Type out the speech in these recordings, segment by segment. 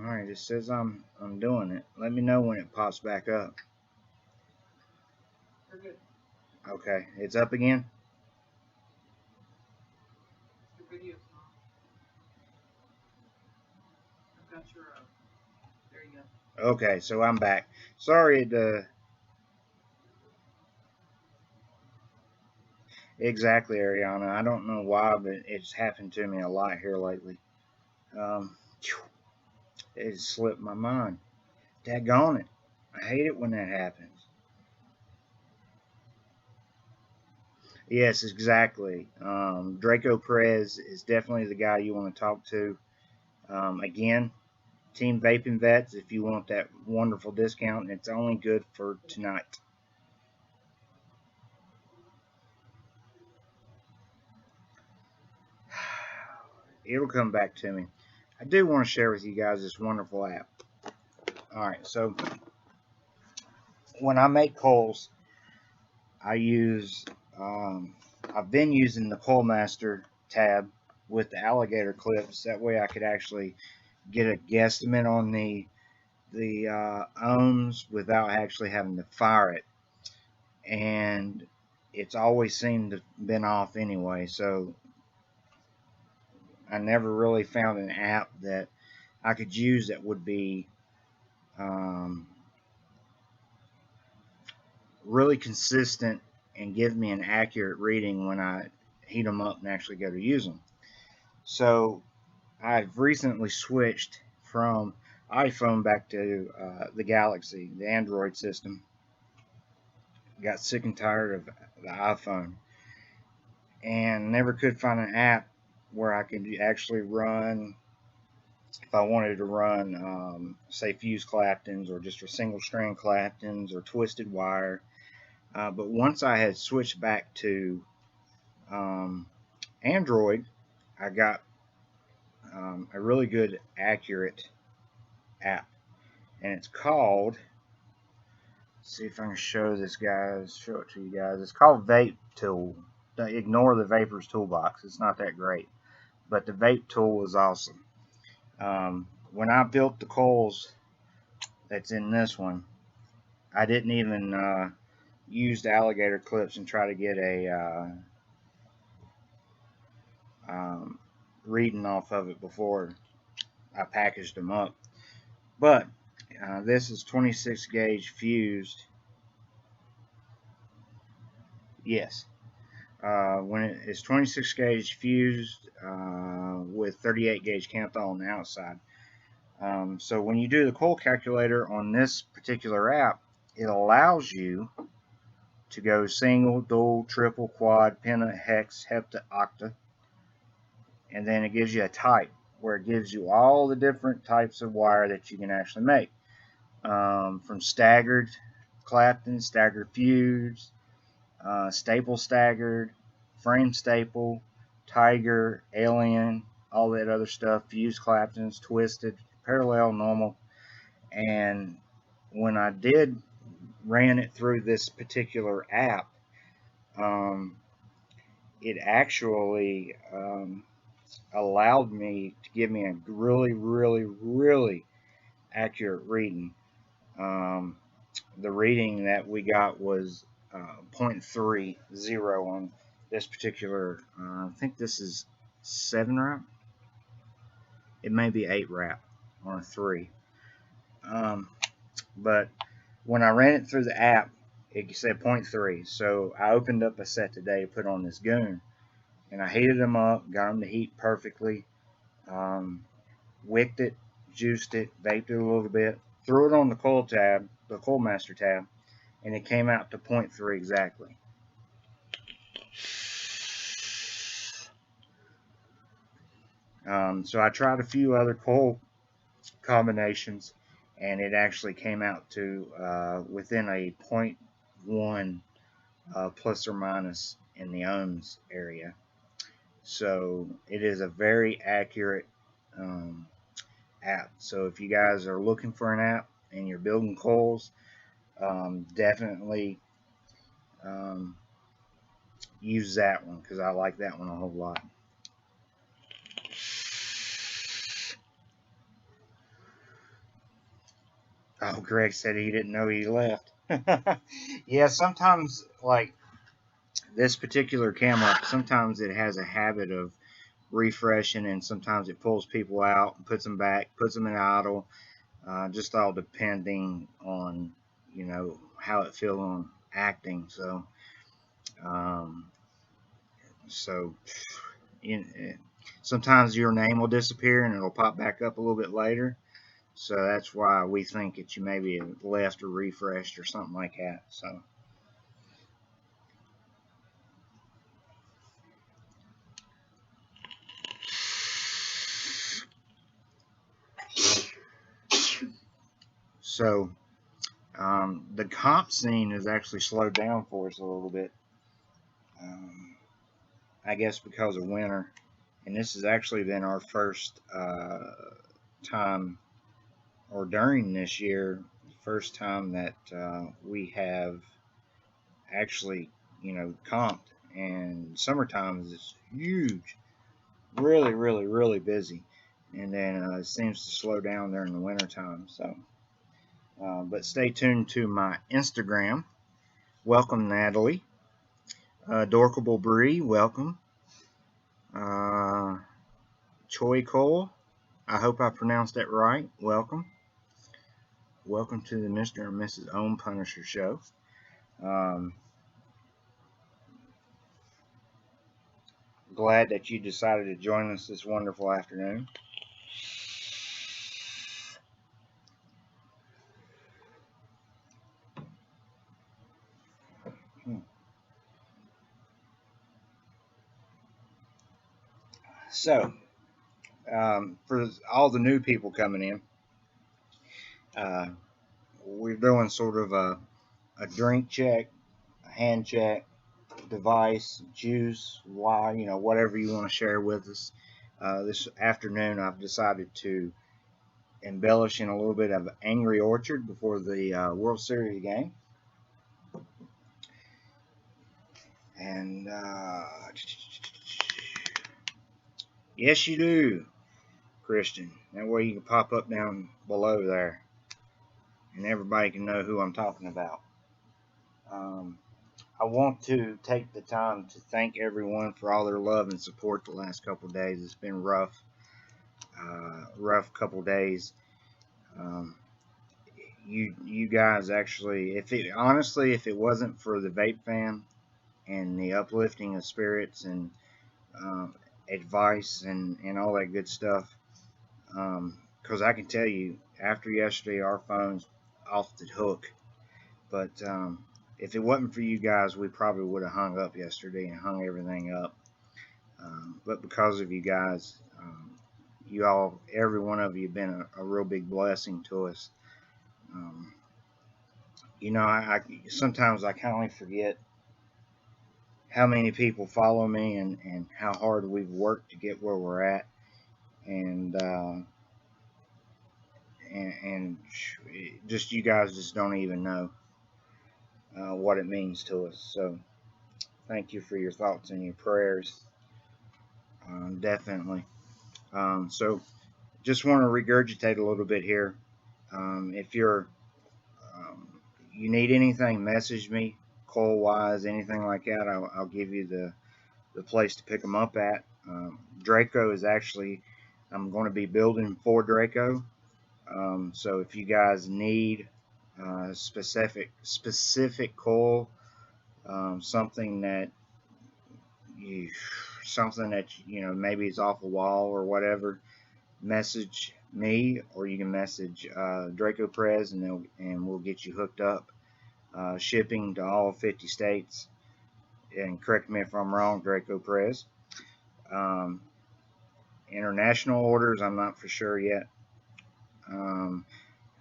Alright, it says I'm doing it. Let me know when it pops back up. You're good. Okay, it's up again. Your video's not. I've got your there you go. Okay, so I'm back. Sorry, exactly, Ariana. I don't know why, but it's happened to me a lot here lately. Um, it slipped my mind. Daggone it. I hate it when that happens. Yes, exactly. Draco Perez is definitely the guy you want to talk to. Again, Team Vaping Vets, if you want that wonderful discount, and it's only good for tonight. It'll come back to me. I do want to share with you guys this wonderful app. Alright, so when I make coals, I use, I've been using the Coal Master tab with the alligator clips. That way I could actually get a guesstimate on the ohms without actually having to fire it. And it's always seemed to have been off anyway, so I never really found an app that I could use that would be um, really consistent and give me an accurate reading when I heat them up and actually go to use them. So I've recently switched from iPhone back to the Galaxy, the Android system. Got sick and tired of the iPhone and never could find an app where I could actually run, if I wanted to run, say, fused Claptons or just a single strand Claptons or twisted wire. But once I had switched back to um, Android, I got a really good, accurate app, and it's called. Let's see if I can show this, guys. Show it to you guys. It's called Vape Tool. Don't ignore the Vapors Toolbox. It's not that great, but the Vape Tool is awesome. When I built the coils that's in this one, I didn't even use the alligator clips and try to get a reading off of it before I packaged them up. But this is 26 gauge fused. Yes. When it's 26 gauge fused with 38 gauge Kanthal on the outside. So when you do the coil calculator on this particular app, it allows you to go single, dual, triple, quad, penta, hex, hepta, octa, and then it gives you a type where it gives you all the different types of wire that you can actually make, from staggered Clapton, staggered fused, staple staggered, frame staple, tiger, alien, all that other stuff, fused Claptons, twisted, parallel, normal. And when I ran it through this particular app, um, it actually allowed me to give me a really, really, really accurate reading. Um, the reading that we got was 0.30 on this particular. I think this is 7 wrap. It may be 8 wrap on a 3. Um, but when I ran it through the app, it said 0.3. So I opened up a set today, put on this goon, and I heated them up, got them to heat perfectly, wicked it, juiced it, baked it a little bit, threw it on the coil tab, the coil master tab, and it came out to 0.3 exactly. So I tried a few other coil combinations, and it actually came out to within a 0.1 plus or minus in the ohms area. So it is a very accurate app. So if you guys are looking for an app and you're building coils, definitely um, use that one because I like that one a whole lot. Oh, Greg said he didn't know he left. Yeah, sometimes, like this particular camera, sometimes it has a habit of refreshing, and sometimes it pulls people out and puts them back, puts them in idle, just all depending on, how it feels on acting. Um, so you, sometimes your name will disappear and it'll pop back up a little bit later. So that's why we think that you maybe left or refreshed or something like that. So the comp scene has actually slowed down for us a little bit. I guess because of winter, and this has actually been our first time, or during this year, first time that we have actually, comped. And summertime is huge, really, really, really busy, and then it seems to slow down during the wintertime. But stay tuned to my Instagram. Welcome, Natalie. Dorkable Bree, welcome. Uh, Choi Cole, I hope I pronounced that right. Welcome. Welcome to the Mr. and Mrs. Own Punisher show. Glad that you decided to join us this wonderful afternoon. So, for all the new people coming in, we're doing sort of a drink check, a hand check, device, juice, why, whatever you want to share with us. This afternoon, I've decided to embellish in a little bit of Angry Orchard before the World Series game. And yes, you do, Christian. That way you can pop up down below there, and everybody can know who I'm talking about. I want to take the time to thank everyone for all their love and support the last couple of days. It's been rough couple of days. You guys actually, if it wasn't for the vape fan and the uplifting of spirits and advice and all that good stuff, because I can tell you, after yesterday, our phone's off the hook. But if it wasn't for you guys, we probably would have hung up yesterday and hung everything up. But because of you guys, you all, every one of you, have been a real big blessing to us. I sometimes I kind of forget how many people follow me and how hard we've worked to get where we're at, and just you guys just don't even know what it means to us. So thank you for your thoughts and your prayers, definitely. So just want to regurgitate a little bit here. If you need anything, message me, coal wise, anything like that. I'll give you the place to pick them up at. Drako is actually, I'm going to be building for Drako. So if you guys need specific coal, something that maybe is off a wall or whatever, message me, or you can message Drako Prez, and we'll get you hooked up. Shipping to all 50 states. And correct me if I'm wrong, Drako Prez. International orders, I'm not for sure yet.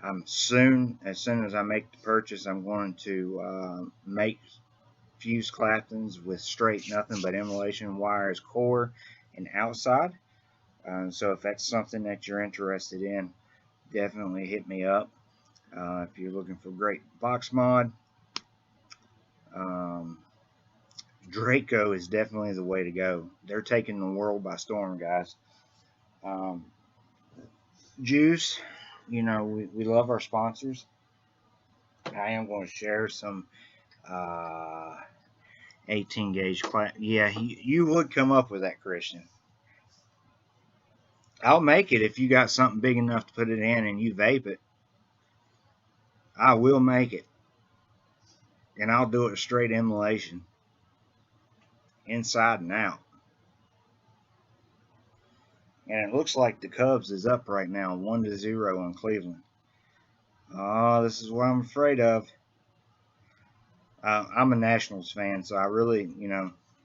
As soon as I make the purchase, I'm going to make fuse Claptons with straight nothing but Immolation wires, core and outside. So if that's something that you're interested in, definitely hit me up. If you're looking for great box mod, Drako is definitely the way to go. They're taking the world by storm, guys. Juice, we love our sponsors. I am going to share some 18 gauge class. Yeah, you would come up with that, Christian. I'll make it if you got something big enough to put it in and you vape it. I will make it. And I'll do it straight immolation, inside and out. And it looks like the Cubs is up right now, 1-0 in Cleveland. Oh, this is what I'm afraid of. I'm a Nationals fan, so I really,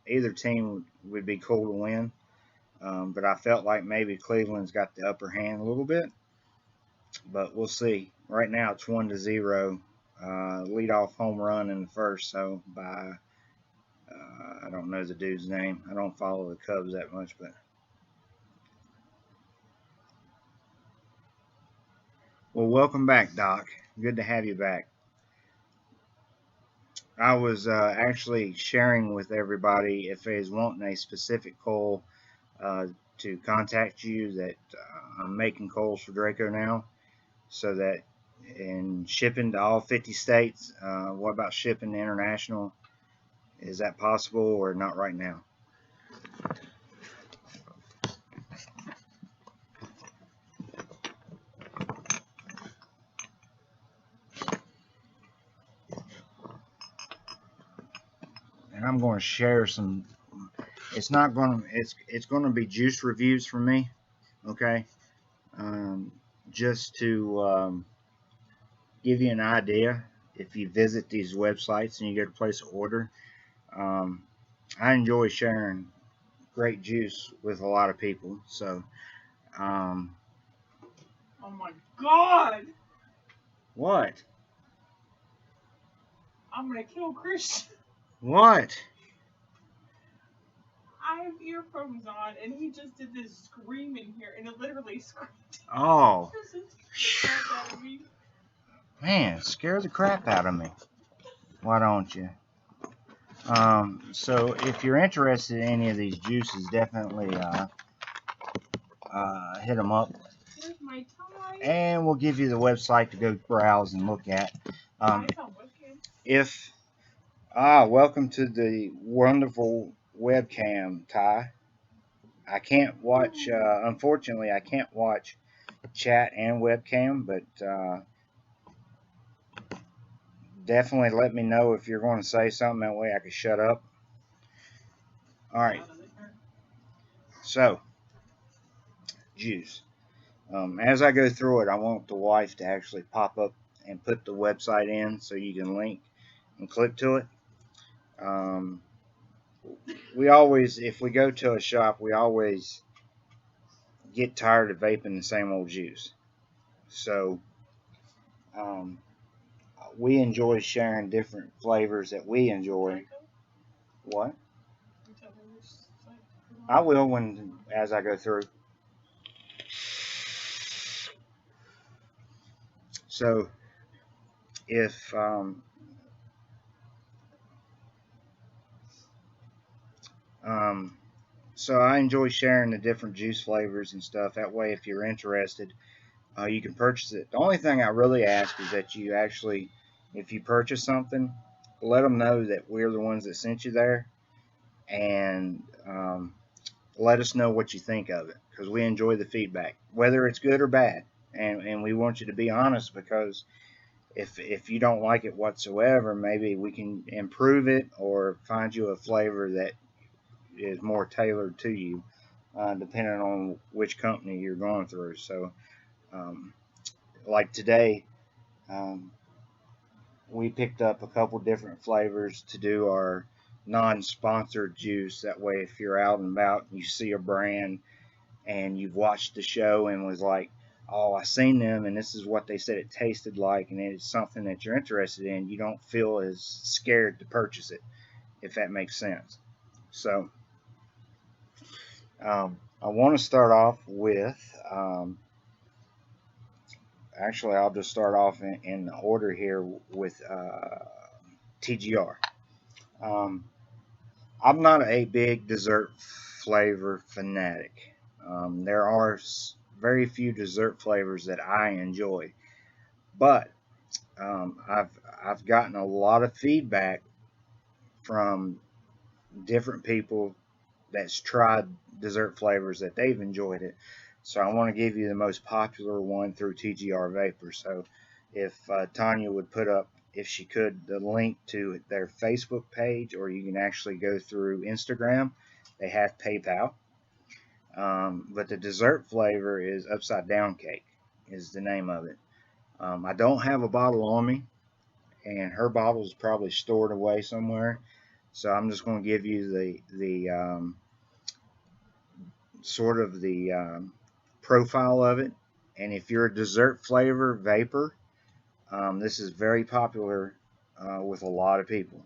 either team would be cool to win. But I felt like maybe Cleveland's got the upper hand a little bit. But we'll see. Right now it's 1-0. Leadoff home run in the first, so by I don't know the dude's name. I don't follow the Cubs that much, but well, welcome back, Doc. Good to have you back. I was actually sharing with everybody if they is wanting a specific coal uh, to contact you that I'm making coals for Drako now, so that in shipping to all 50 states. What about shipping international? Is that possible or not right now? And I'm going to share some. It's not going to. It's going to be juice reviews from me. Okay, um, just to give you an idea. If you visit these websites and you get a place to order, um, I enjoy sharing great juice with a lot of people. So, Oh my god! what? I'm gonna kill Christian. What? I have earphones on, and he just did this scream in here, and it literally screamed. Oh, Out of me. man, scare the crap out of me. Why don't you? So if you're interested in any of these juices, definitely hit them up. Here's my tie. And we'll give you the website to go browse and look at. If welcome to the wonderful webcam, Ty. I can't watch. Unfortunately, I can't watch chat and webcam, but definitely let me know if you're going to say something. That way, I can shut up. All right. So, juice. As I go through it, I want the wife to actually pop up and put the website in so you can link and click to it. We always, if we go to a shop, we always get tired of vaping the same old juice. So um, we enjoy sharing different flavors that we enjoy. What? I will as I go through. So if so I enjoy sharing the different juice flavors and stuff. That way, if you're interested, you can purchase it. The only thing I really ask is that you actually, if you purchase something, let them know that we're the ones that sent you there, and let us know what you think of it, because we enjoy the feedback, whether it's good or bad, and we want you to be honest, because if you don't like it whatsoever, maybe we can improve it or find you a flavor that is more tailored to you, depending on which company you're going through. So, like today, um, we picked up a couple different flavors to do our non-sponsored juice. That way, if you're out and about and you see a brand and you've watched the show and was like, oh, I seen them and this is what they said it tasted like, and it's something that you're interested in, you don't feel as scared to purchase it, if that makes sense. So I want to start off with, actually, I'll just start off in the order here with TGR. I'm not a big dessert flavor fanatic. There are very few dessert flavors that I enjoy, but I've gotten a lot of feedback from different people that's tried dessert flavors that they've enjoyed it. So I want to give you the most popular one through TGR Vapor. So if Tanya would put up, if she could, the link to their Facebook page, or you can actually go through Instagram. They have PayPal. But the dessert flavor is Upside Down Cake, is the name of it. I don't have a bottle on me, and her bottle is probably stored away somewhere. So I'm just going to give you the sort of the profile of it. And if you're a dessert flavor vapor, this is very popular with a lot of people.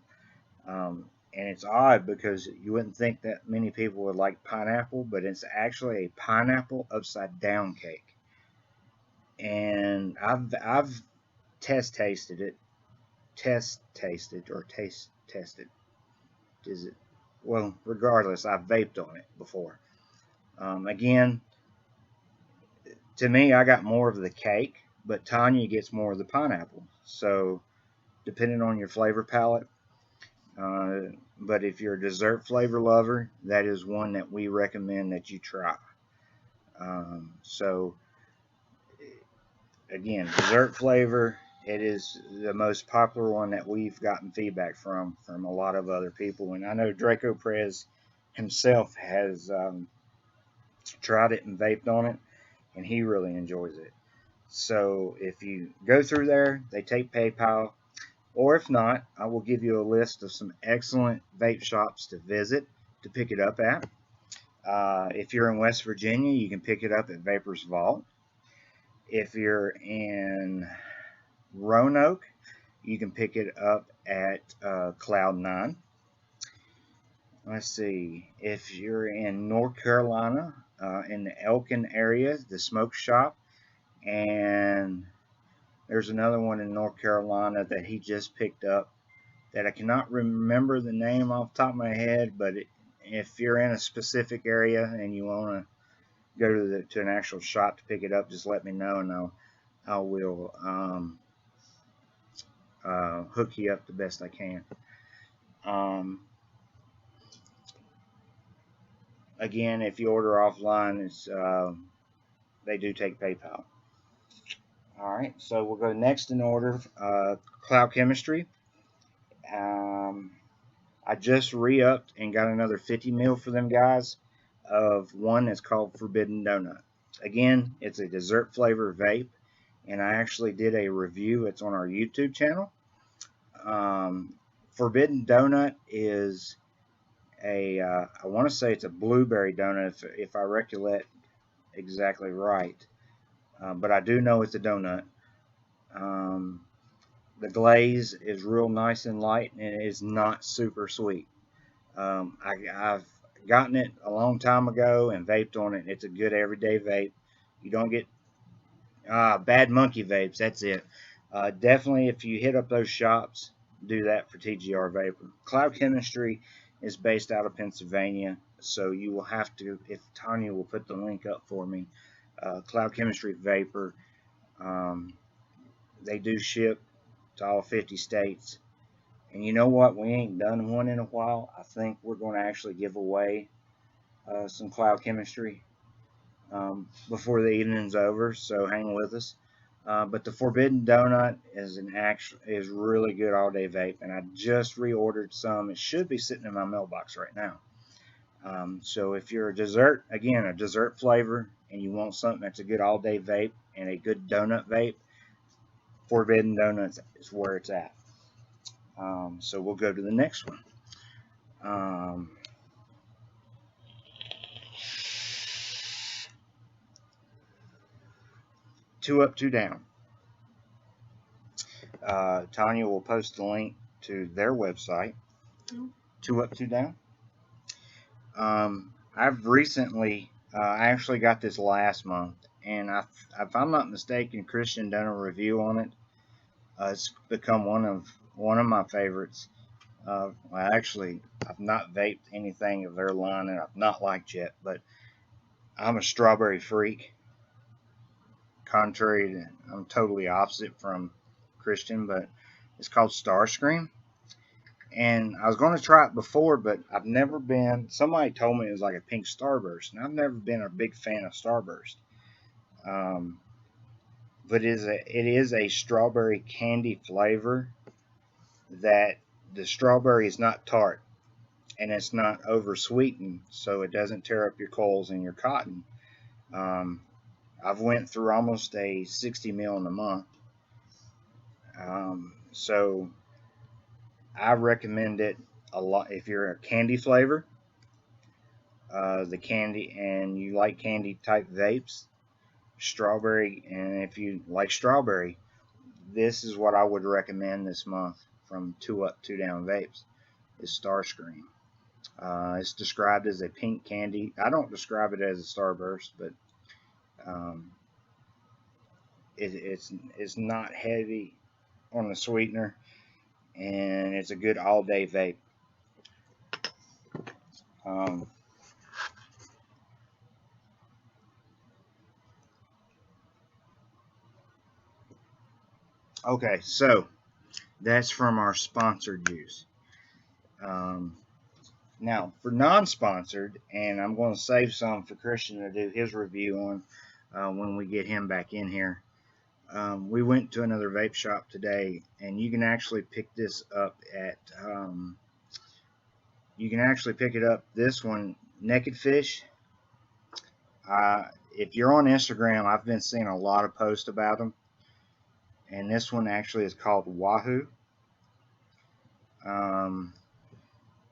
And it's odd because you wouldn't think that many people would like pineapple, but it's actually a pineapple upside down cake. And I've tasted it, tasted. Is it? Well, regardless, I've vaped on it before. Again, to me, I got more of the cake, but Tanya gets more of the pineapple. So, depending on your flavor palette. But if you're a dessert flavor lover, that is one that we recommend that you try. So, again, dessert flavor, it is the most popular one that we've gotten feedback from a lot of other people. And I know Drako Prez himself has tried it and vaped on it, and he really enjoys it. So if you go through there, they take PayPal, or if not, I will give you a list of some excellent vape shops to visit to pick it up at. If you're in West Virginia, you can pick it up at Vapor's Vault. If you're in Roanoke, you can pick it up at Cloud9. Let's see. If you're in North Carolina, in the Elkin area, the Smoke Shop, and there's another one in North Carolina that he just picked up that I cannot remember the name off the top of my head, but if you're in a specific area and you want to go to an actual shop to pick it up, just let me know, and I will hook you up the best I can. Again, if you order offline, they do take PayPal. All right, so we'll go next in order. Cloud Chemistry. I just re-upped and got another 50 mil for them guys of one that's called Forbidden Donut. Again, it's a dessert flavor vape, and I actually did a review. It's on our YouTube channel. Forbidden Donut is I want to say it's a blueberry donut if I recollect exactly right. But I do know it's a donut. The glaze is real nice and light, and it is not super sweet. I've gotten it a long time ago and vaped on it. It's a good everyday vape. You don't get bad monkey vapes. That's it. Definitely, if you hit up those shops, do that for TGR Vapor. Cloud Chemistry is based out of Pennsylvania, so you will have to, if Tanya will put the link up for me, Cloud Chemistry Vapor. They do ship to all 50 states. And you know what? We ain't done one in a while. I think we're going to actually give away some Cloud Chemistry before the evening's over, so hang with us. But the Forbidden Donut is really good all day vape, and I just reordered some. It should be sitting in my mailbox right now. So if you're a dessert flavor, and you want something that's a good all day vape and a good donut vape, Forbidden Donuts is where it's at. So we'll go to the next one. Two Up, Two Down. Tanya will post the link to their website. Two Up, Two Down. I've recently, I actually got this last month, and if I'm not mistaken, Christian done a review on it. It's become one of my favorites. Actually, I've not vaped anything of their line, and I've not liked yet, but I'm a strawberry freak. I'm totally opposite from Christian, but it's called Starscream. And I was going to try it before, but I've never been. Somebody told me it was like a pink Starburst, and I've never been a big fan of Starburst. Um, but it is a strawberry candy flavor that the strawberry is not tart and it's not over sweetened, so it doesn't tear up your coils and your cotton. Um, I've went through almost a 60 mil in a month, so I recommend it a lot if you're a candy flavor. The candy and you like candy type vapes, strawberry, and if you like strawberry, this is what I would recommend this month from Two Up, Two Down Vapes is Starscream. It's described as a pink candy. I don't describe it as a Starburst, but um, it's not heavy on the sweetener, and it's a good all day vape. Um, okay, so that's from our sponsored juice. Um, Now, for non-sponsored, and I'm going to save some for Christian to do his review on when we get him back in here. We went to another vape shop today, and you can actually pick this up at. You can actually pick it up. This one, Naked Fish. If you're on Instagram, I've been seeing a lot of posts about them, and this one actually is called Wahoo. Um,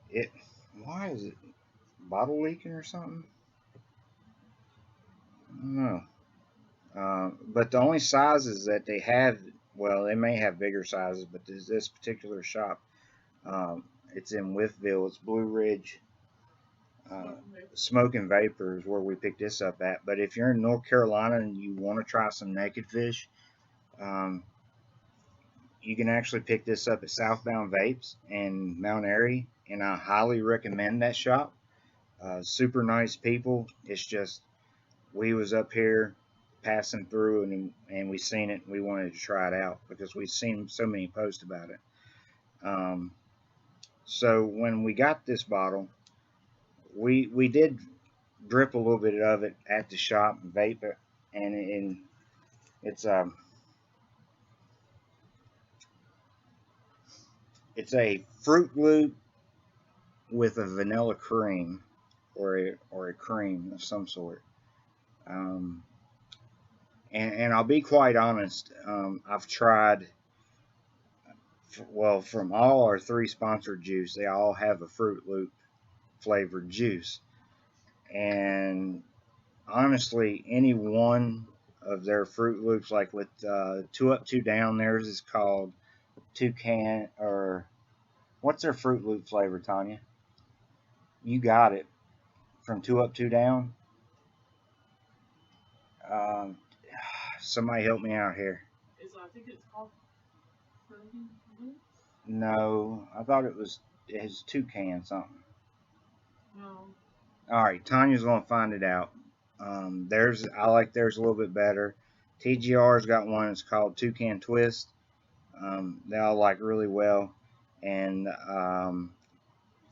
it. Why is it bottle leaking or something? I don't know. But the only sizes that they have, well, they may have bigger sizes, but this particular shop, it's in Whiffville. It's Blue Ridge Smoke and Vapor is where we picked this up at. But if you're in North Carolina and you want to try some Naked Fish, um, you can actually pick this up at Southbound Vapes in Mount Airy, and I highly recommend that shop. Super nice people. It's just we was up here passing through and we seen it and we wanted to try it out because we've seen so many posts about it. So when we got this bottle, we did drip a little bit of it at the shop and vape it, and it's a Fruit Loop with a vanilla cream or a cream of some sort. Um, and I'll be quite honest. I've tried, well, from all our three sponsored juice, they all have a Fruit Loop flavored juice. And honestly, any one of their Fruit Loops, like with Two Up, Two Down, theirs is called Toucan, or what's their Fruit Loop flavor, Tanya? You got it from Two Up, Two Down. Um, Somebody help me out here. I think it's called Fruity Loop. No, I thought it has Toucan something. No. All right, Tanya's gonna find it out. I like theirs a little bit better. TGR's got one that's called Toucan Twist. They all like really well, and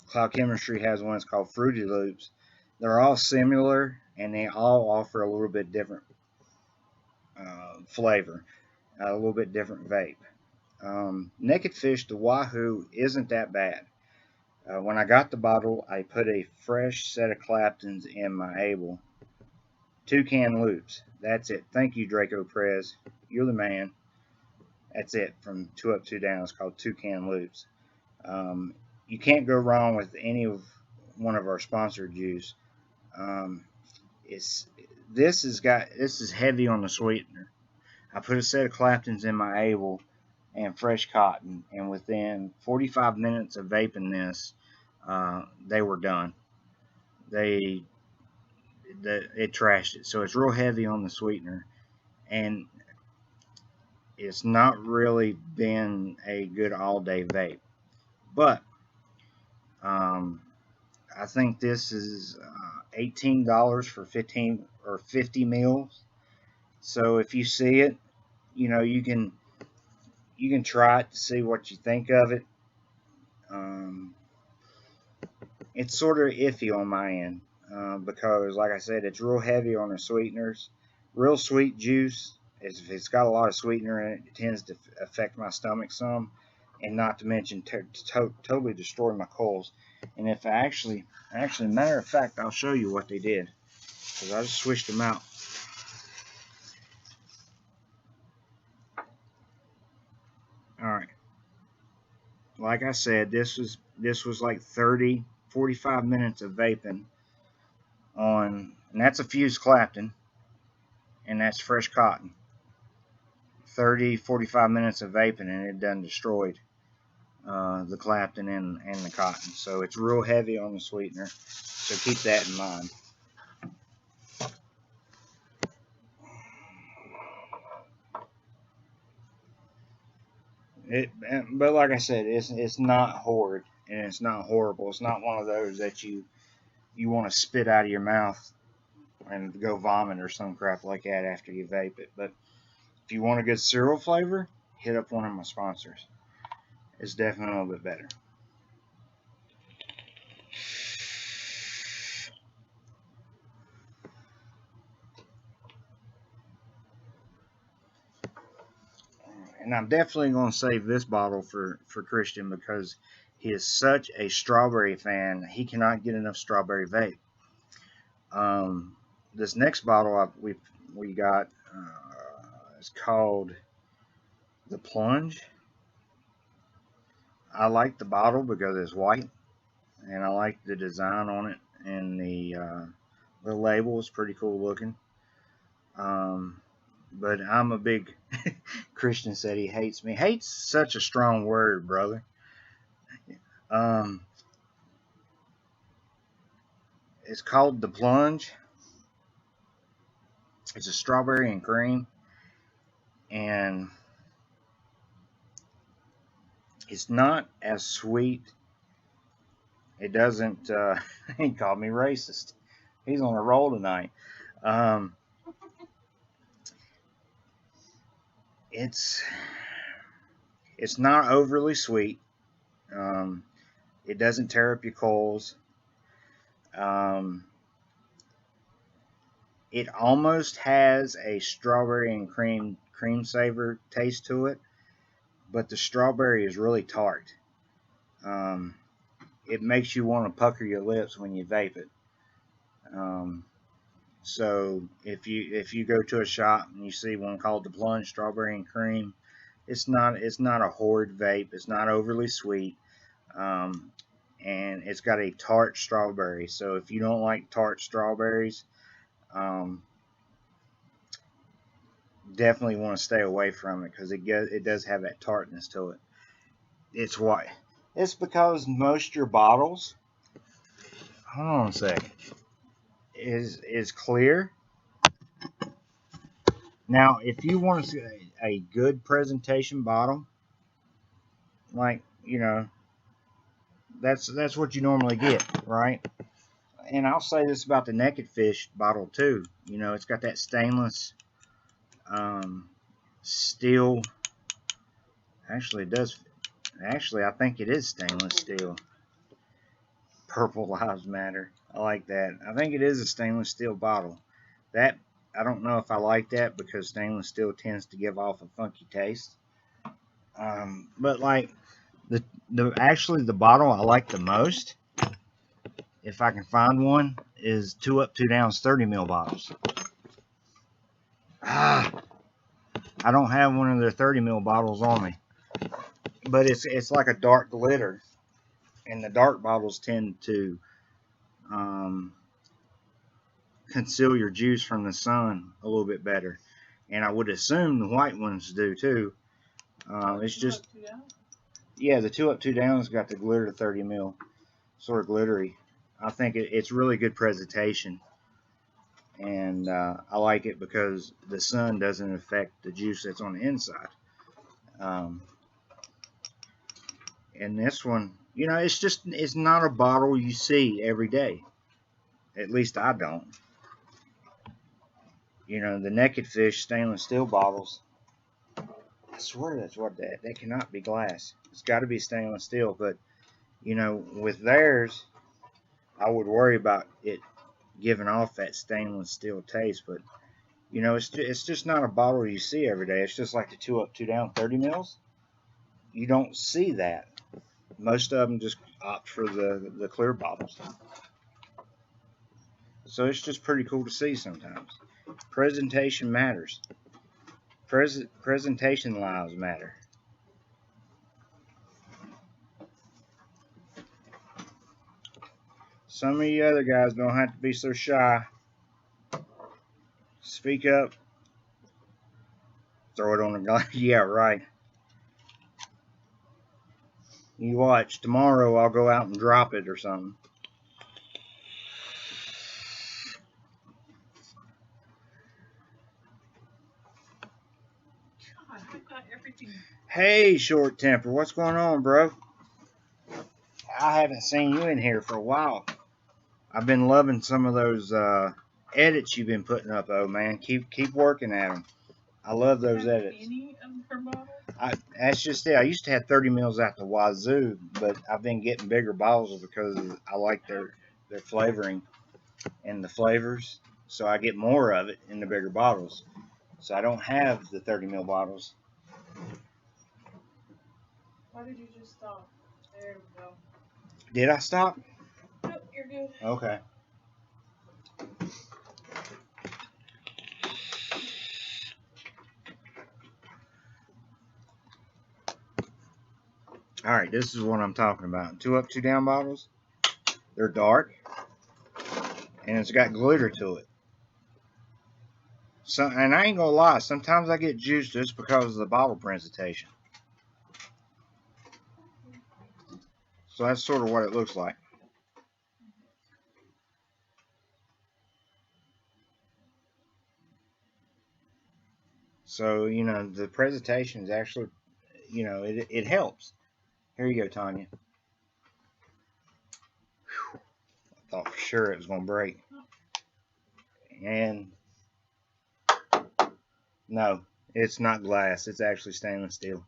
Cloud Chemistry has one that's called Fruity Loops. They're all similar, and they all offer a little bit different flavor, a little bit different vape. Naked Fish, the Wahoo, isn't that bad. When I got the bottle, I put a fresh set of Claptons in my Able. Toucan Loops. That's it. Thank you, Drako Prez. You're the man. That's it from Two Up, Two Down. It's called Toucan Loops. You can't go wrong with any of one of our sponsored juice. It's this is heavy on the sweetener. I put a set of Claptons in my Able and fresh cotton, and within 45 minutes of vaping this, they were done. It trashed it, so it's real heavy on the sweetener, and it's not really been a good all day vape. But I think this is $18 for 15 or 50 mils. So if you see it, you can You can try it to see what you think of it. It's sort of iffy on my end because, like I said, it's real heavy on the sweeteners. Real sweet juice, if it's got a lot of sweetener in it, it tends to affect my stomach some, and not to mention totally destroy my colds. And if I actually, matter of fact, I'll show you what they did because I just switched them out. All right, like I said, this was like 30, 45 minutes of vaping on, and that's a fused Clapton, and that's fresh cotton. 30, 45 minutes of vaping, and it done destroyed the Clapton and the cotton. So it's real heavy on the sweetener. So keep that in mind. But like I said, it's not horrid and it's not horrible. It's not one of those that you want to spit out of your mouth and go vomit or some crap like that after you vape it. But if you want a good cereal flavor, hit up one of my sponsors. It's definitely a little bit better. And I'm definitely going to save this bottle for Christian because he is such a strawberry fan. He cannot get enough strawberry vape. This next bottle we got is called the Plunge. I like the bottle because it's white, and I like the design on it, and the label is pretty cool looking. But I'm a big Christian said he hates me. Hate's such a strong word, brother. It's called the Plunge. It's a strawberry and cream, and it's not as sweet. It doesn't. He called me racist. He's on a roll tonight. It's not overly sweet. It doesn't tear up your coals. It almost has a strawberry and cream savor taste to it, but the strawberry is really tart. It makes you want to pucker your lips when you vape it. So if you go to a shop and you see one called the Plunge Strawberry and Cream, it's not a horrid vape. It's not overly sweet, and it's got a tart strawberry. So if you don't like tart strawberries, definitely want to stay away from it because it does have that tartness to it. It's white. It's because most of your bottles, hold on a second, is clear. Now, if you want to see a good presentation bottle, like that's what you normally get, right? And I'll say this about the Naked Fish bottle too. It's got that stainless steel. Actually, it does. Actually, I think it is stainless steel. Purple Lives Matter. I like that. I think it is a stainless steel bottle. That I don't know if I like that because stainless steel tends to give off a funky taste. But like the bottle I like the most, if I can find one, is 2 Up 2 Downs 30 ml bottles. I don't have one of their 30 ml bottles on me, but it's like a dark glitter, and the dark bottles tend to conceal your juice from the sun a little bit better, and I would assume the white ones do too. It's just the 2 Up 2 Downs got the glitter 30 ml, sort of glittery. I think it's really good presentation, and I like it because the sun doesn't affect the juice that's on the inside. And this one, it's not a bottle you see every day. At least I don't. The Naked Fish stainless steel bottles, I swear that's what that cannot be glass. It's got to be stainless steel. But you know, with theirs, I would worry about it giving off that stainless steel taste. But you know, it's just not a bottle you see every day. It's just like the 2 Up, 2 Down 30 mils. You don't see that. Most of them just opt for the clear bottles. So it's just pretty cool to see sometimes. Presentation matters. Presentation lives matter. Some of you other guys don't have to be so shy. Speak up. Throw it on the glass. Yeah, right. You watch. Tomorrow I'll go out and drop it or something. God, I've got everything. Hey, short temper. What's going on, bro? I haven't seen you in here for a while. I've been loving some of those edits you've been putting up, though, man. Keep working at them. I love those Have edits. any of her bottles? That's just it. I used to have 30 mils out the wazoo, but I've been getting bigger bottles because I like their flavoring and the flavors. So I get more of it in the bigger bottles. So I don't have the 30 mil bottles. Why did you just stop? There we go. Did I stop? Nope, you're good. Okay. All right, this is what I'm talking about. 2 Up, 2 Down bottles. They're dark, and it's got glitter to it. So, and I ain't gonna lie, sometimes I get juiced just because of the bottle presentation. So that's sort of what it looks like. So, you know, the presentation is actually, you know, it helps. Here you go, Tanya. Whew. I thought for sure it was going to break. And no, it's not glass. It's actually stainless steel.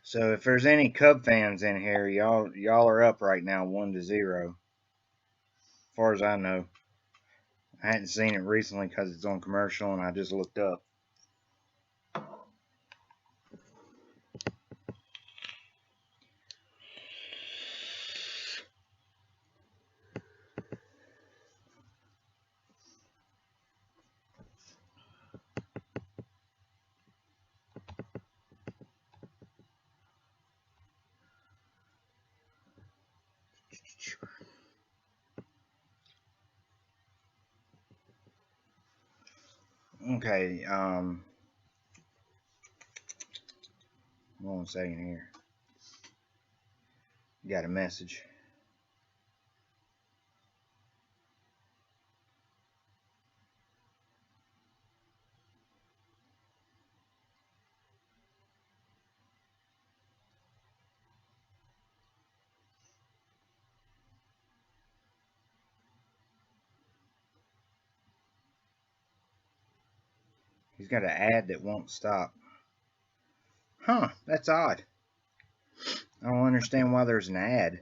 So if there's any Cub fans in here, y'all are up right now, 1-0. As far as I know, I hadn't seen it recently because it's on commercial, and I just looked up. Okay, hold on a second here. Got a message. He's got an ad that won't stop. Huh, that's odd. I don't understand why there's an ad.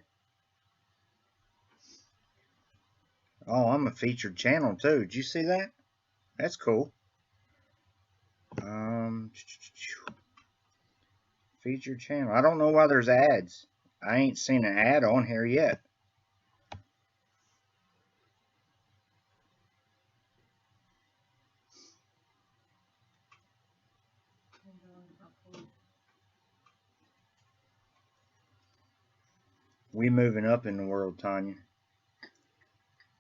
Oh, I'm a featured channel too. Did you see that? That's cool. Featured channel. I don't know why there's ads. I ain't seen an ad on here yet. We moving up in the world, Tanya.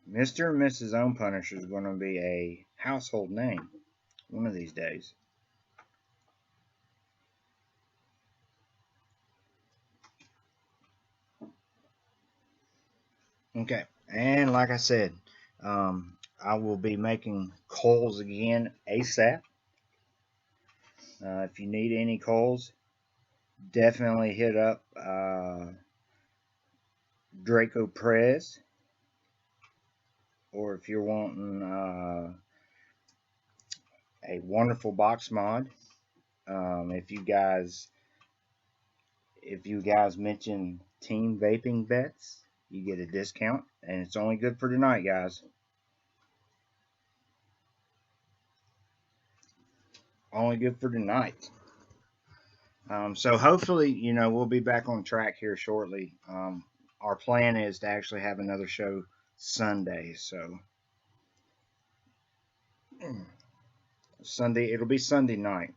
Mr. and Mrs. Own Punisher is going to be a household name one of these days. Okay, and like I said, I will be making calls again ASAP. If you need any calls, definitely hit up Draco Prez, or if you're wanting a wonderful box mod, if you guys mention Team Vaping Bets, you get a discount, and it's only good for tonight, guys. Only good for tonight. So hopefully, we'll be back on track here shortly. Our plan is to actually have another show Sunday. So Sunday, it'll be Sunday night.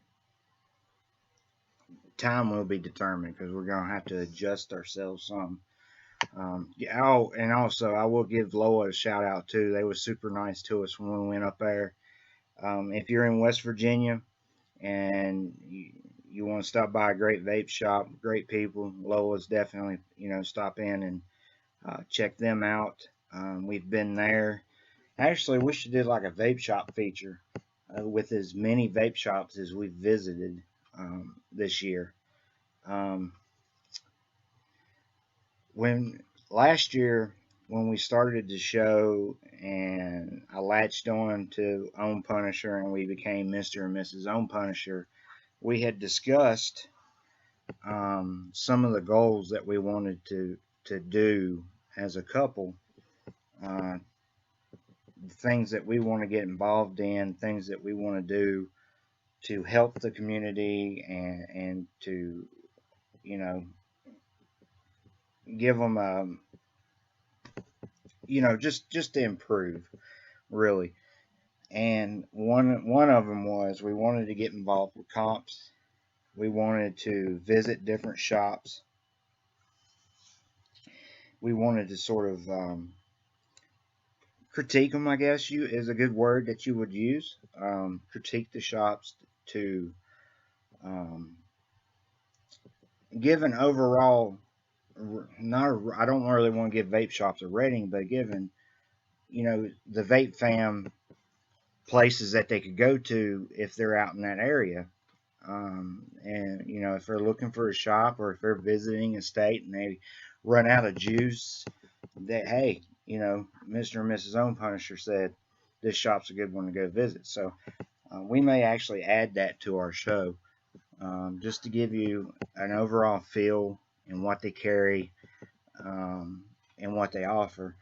Time will be determined because we're gonna have to adjust ourselves some. And also I will give Loa a shout out too. They were super nice to us when we went up there. If you're in West Virginia and you want to stop by a great vape shop, great people, Loa's definitely, stop in and check them out. We've been there. Actually, we should do like a vape shop feature with as many vape shops as we've visited this year. Um, when last year, when we started the show and I latched on to Own Punisher and we became Mr. and Mrs. Own Punisher, we had discussed some of the goals that we wanted to do as a couple, things that we want to get involved in, things that we want to do to help the community and to, give them just to improve really. And one of them was we wanted to get involved with comps. We wanted to visit different shops. We wanted to sort of critique them, I guess is a good word that you would use. Critique the shops to give an overall. I don't really want to give vape shops a rating, but given the vape fam places that they could go to if they're out in that area. And if they're looking for a shop or if they're visiting a state and they run out of juice, that hey, Mr. and Mrs. Own Punisher said this shop's a good one to go visit. So we may actually add that to our show, just to give you an overall feel and what they carry, and what they offer.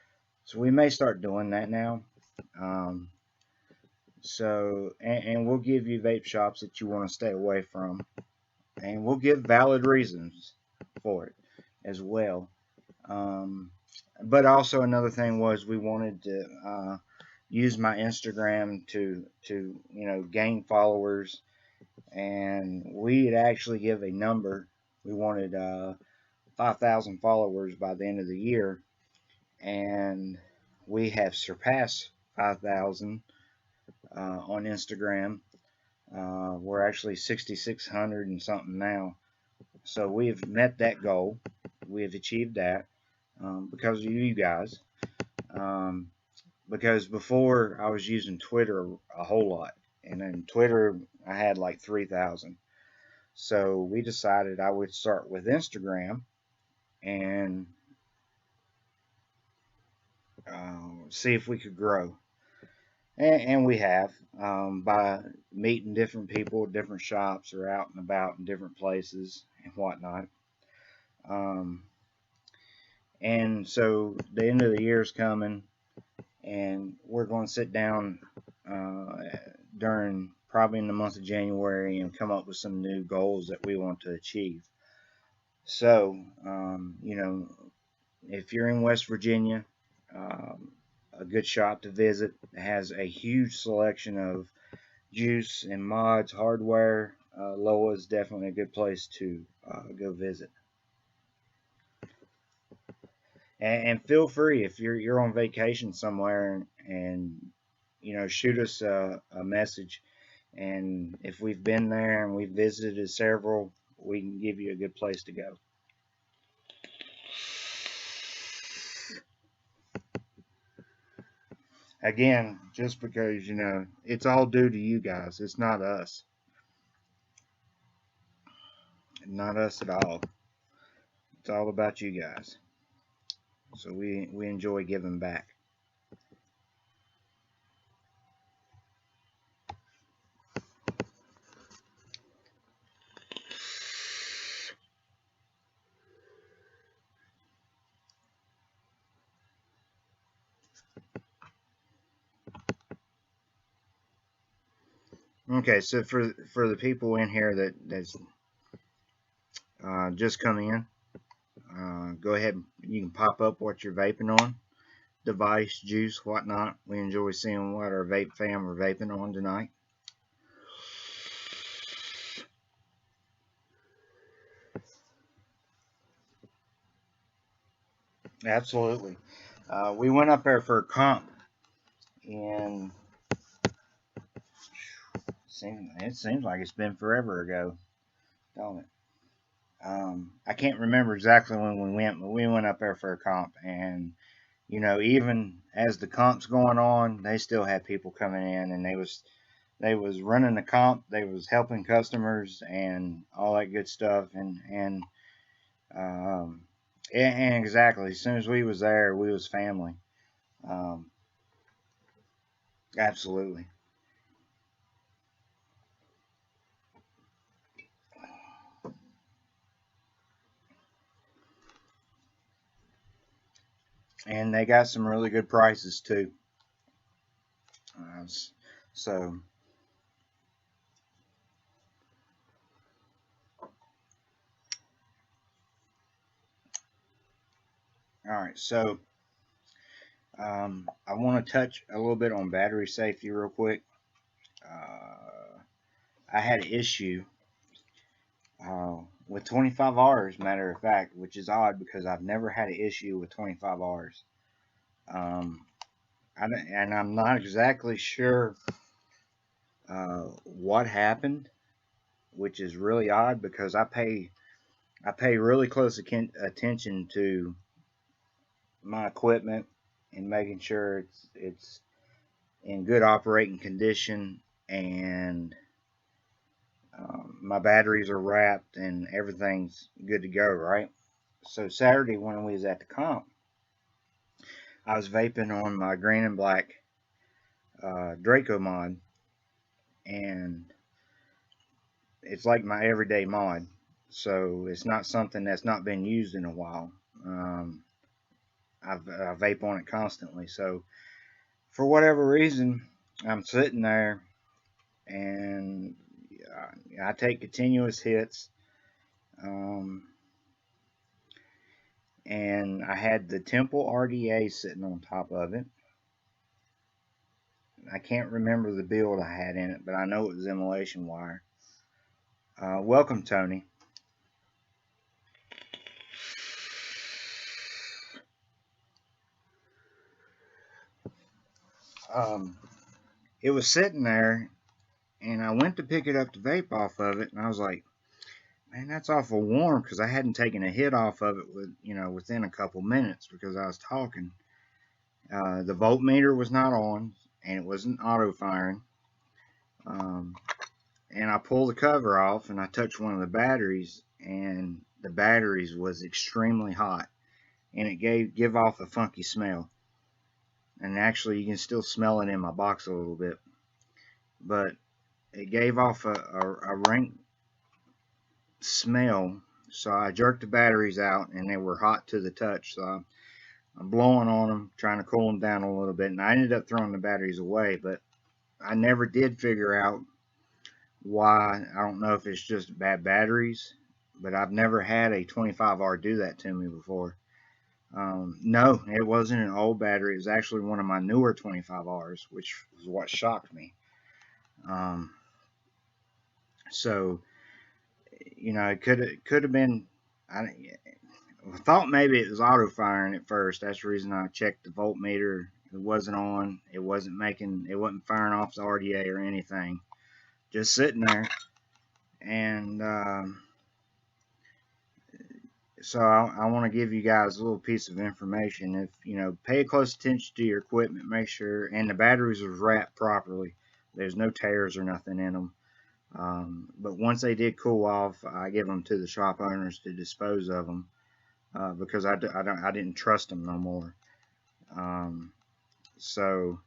So we may start doing that now. And we'll give you vape shops that you want to stay away from, and we'll give valid reasons for it as well. But also another thing was we wanted to use my Instagram to gain followers, and we'd actually give a number. We wanted 5,000 followers by the end of the year, and we have surpassed 5,000 on Instagram. We're actually 6,600 and something now. So we've met that goal. We have achieved that because of you guys. Because before I was using Twitter a whole lot, and then Twitter I had like 3,000. So we decided I would start with Instagram and see if we could grow. And we have, by meeting different people at different shops or out and about in different places and whatnot. And so the end of the year is coming, and we're going to sit down during probably in the month of January and come up with some new goals that we want to achieve. So, if you're in West Virginia, a good shop to visit. It has a huge selection of juice and mods, hardware. Loa is definitely a good place to go visit. And feel free if you're on vacation somewhere and shoot us a message. And if we've been there and we've visited several, we can give you a good place to go. Again, just because, it's all due to you guys. It's not us. Not us at all. It's all about you guys. So we enjoy giving back. Okay, so for the people in here that's just come in, go ahead. You can pop up what you're vaping on, device, juice, whatnot. We enjoy seeing what our vape fam are vaping on tonight. Absolutely. We went up there for a comp, and it seems like it's been forever ago, don't it? I can't remember exactly when we went, but we went up there for a comp, and even as the comp's going on, they still had people coming in, and they was running the comp, they was helping customers and all that good stuff, um, and exactly as soon as we was there, we was family. Um, Absolutely. And they got some really good prices too. Uh, so, all right. So, I want to touch a little bit on battery safety real quick. I had an issue with 25 Rs, matter of fact, which is odd because I've never had an issue with 25 Rs. Um, and I'm not exactly sure what happened, which is really odd because I pay really close attention to my equipment and making sure it's in good operating condition, and my batteries are wrapped and everything's good to go, right? So Saturday when we was at the comp, I was vaping on my green and black Drako mod, and it's like my everyday mod. So it's not something that's not been used in a while. Um, I vape on it constantly. So for whatever reason, I'm sitting there and I take continuous hits. Um, and I had the Temple RDA sitting on top of it. I can't remember the build I had in it, but I know it was Immolation wire. Welcome, Tony. Um, it was sitting there, and I went to pick it up to vape off of it, and I was like, man, that's awful warm because I hadn't taken a hit off of it within a couple minutes because I was talking. The voltmeter was not on, and it wasn't auto firing. Um, and I pulled the cover off, and I touched one of the batteries, and the batteries was extremely hot, and it give off a funky smell. And actually, you can still smell it in my box a little bit, but it gave off a rank smell. So I jerked the batteries out, and they were hot to the touch. So I'm blowing on them, trying to cool them down a little bit, and I ended up throwing the batteries away. But I never did figure out why. I don't know if it's just bad batteries, but I've never had a 25R do that to me before. No, it wasn't an old battery. It was actually one of my newer 25Rs, which was what shocked me. Um, so, it could have been. I thought maybe it was auto firing at first. That's the reason I checked the voltmeter. It wasn't on. It wasn't firing off the RDA or anything. Just sitting there, and so I want to give you guys a little piece of information. If pay close attention to your equipment, make sure, and the batteries was wrapped properly. There's no tears or nothing in them. But once they did cool off, I give them to the shop owners to dispose of them because I didn't trust them no more. So,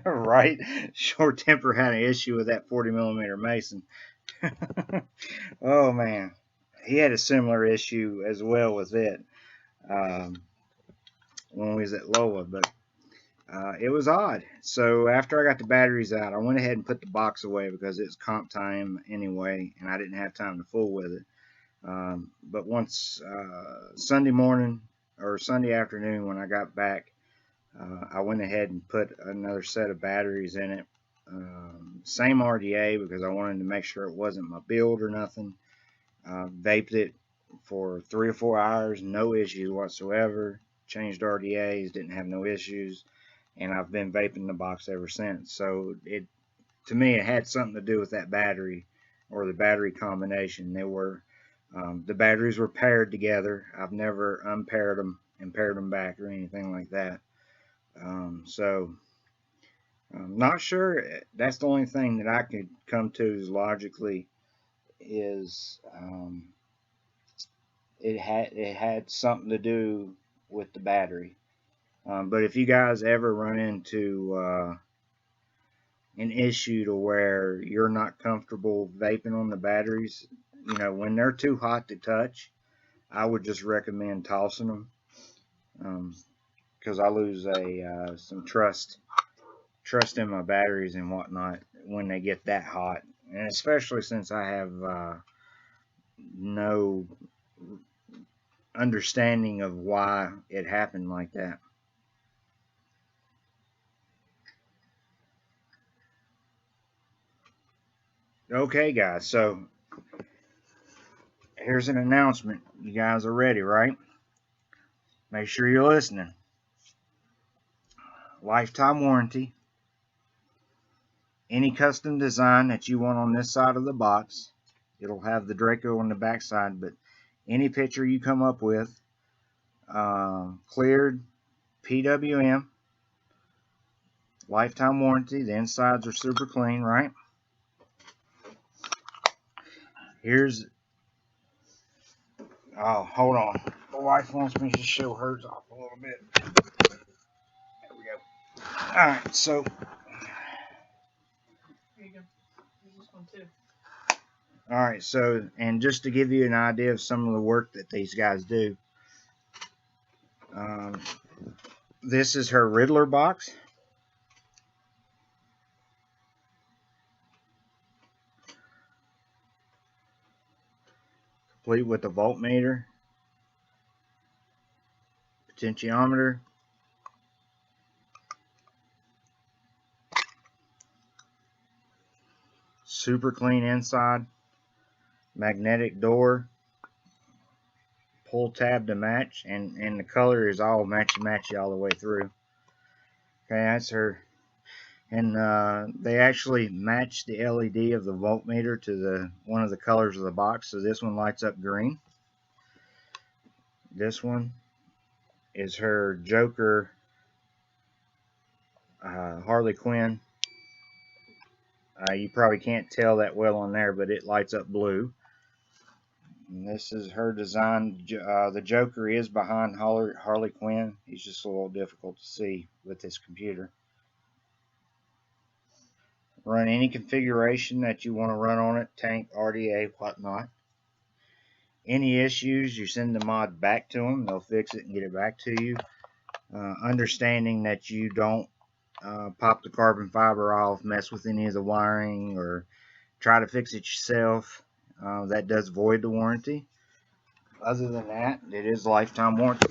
right, Short Temper had an issue with that 40mm Mason. Oh man, he had a similar issue as well with it when we was at Lola, but it was odd. So after I got the batteries out, I went ahead and put the box away because it's comp time anyway, and I didn't have time to fool with it. But once Sunday morning or Sunday afternoon when I got back, I went ahead and put another set of batteries in it. Same RDA because I wanted to make sure it wasn't my build or nothing. Vaped it for 3 or 4 hours, no issues whatsoever. Changed RDAs, didn't have no issues, and I've been vaping the box ever since. So to me, it had something to do with that battery or the battery combination. The batteries were paired together. I've never unpaired them and paired them back or anything like that. So I'm not sure. That's the only thing that I could come to is logically is it had something to do with the battery. But if you guys ever run into an issue to where you're not comfortable vaping on the batteries, when they're too hot to touch, I would just recommend tossing them because I lose some trust in my batteries and whatnot when they get that hot, and especially since I have no understanding of why it happened like that. Okay, guys, so here's an announcement. You guys are ready, right? Make sure you're listening. Lifetime warranty. Any custom design that you want on this side of the box, it'll have the Drako on the back side, but any picture you come up with, cleared PWM, lifetime warranty. The insides are super clean, right? Here's, oh, hold on. My wife wants me to show hers off a little bit. There we go. All right, so. Here you go. There's this one too. All right, so, and just to give you an idea of some of the work that these guys do, this is her Riddler box. Complete with a voltmeter, potentiometer, super clean inside, magnetic door, pull tab to match, and the color is all matchy all the way through. Okay, that's her. And they actually match the LED of the voltmeter to one of the colors of the box. So this one lights up green. This one is her Joker Harley Quinn. You probably can't tell that well on there, but it lights up blue. And this is her design. The Joker is behind Harley Quinn. He's just a little difficult to see with this computer. Run any configuration that you want to run on it, tank, RDA, whatnot. Any issues, you send the mod back to them. They'll fix it and get it back to you. Understanding that you don't pop the carbon fiber off, mess with any of the wiring, or try to fix it yourself. That does void the warranty. Other than that, it is lifetime warranty.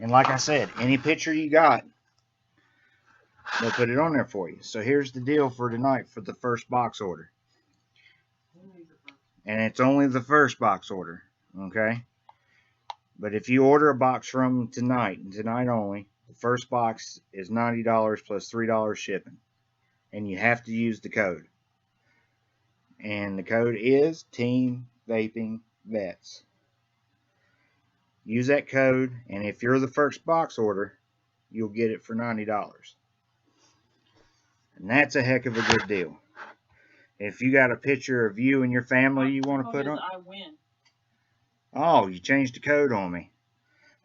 And like I said, any picture you got, they'll put it on there for you. So here's the deal for tonight for the first box order. And it's only the first box order, okay? But if you order a box from tonight, and tonight only, the first box is $90 plus $3 shipping. And you have to use the code. And the code is Team Vaping Vets. Use that code, and if you're the first box order, you'll get it for $90. And that's a heck of a good deal. If you got a picture of you and your family you want to put on. I win. Oh, you changed the code on me.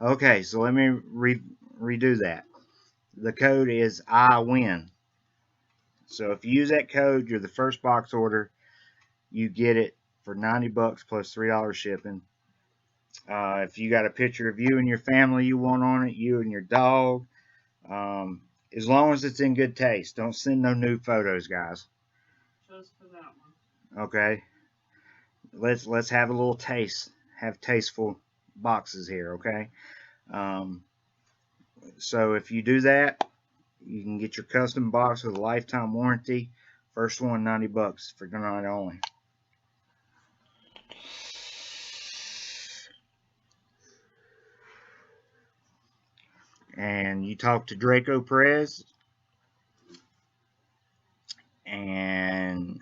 Okay, so let me redo that. The code is I win. So if you use that code, you're the first box order. You get it for $90 plus $3 shipping. If you got a picture of you and your family you want on it, you and your dog, as long as it's in good taste. Don't send no nude photos, guys. Just for that one. Okay. Let's have a little taste. Have tasteful boxes here, okay? So if you do that, you can get your custom box with a lifetime warranty. First one, $90 for tonight only. And you talk to Drako Perez, and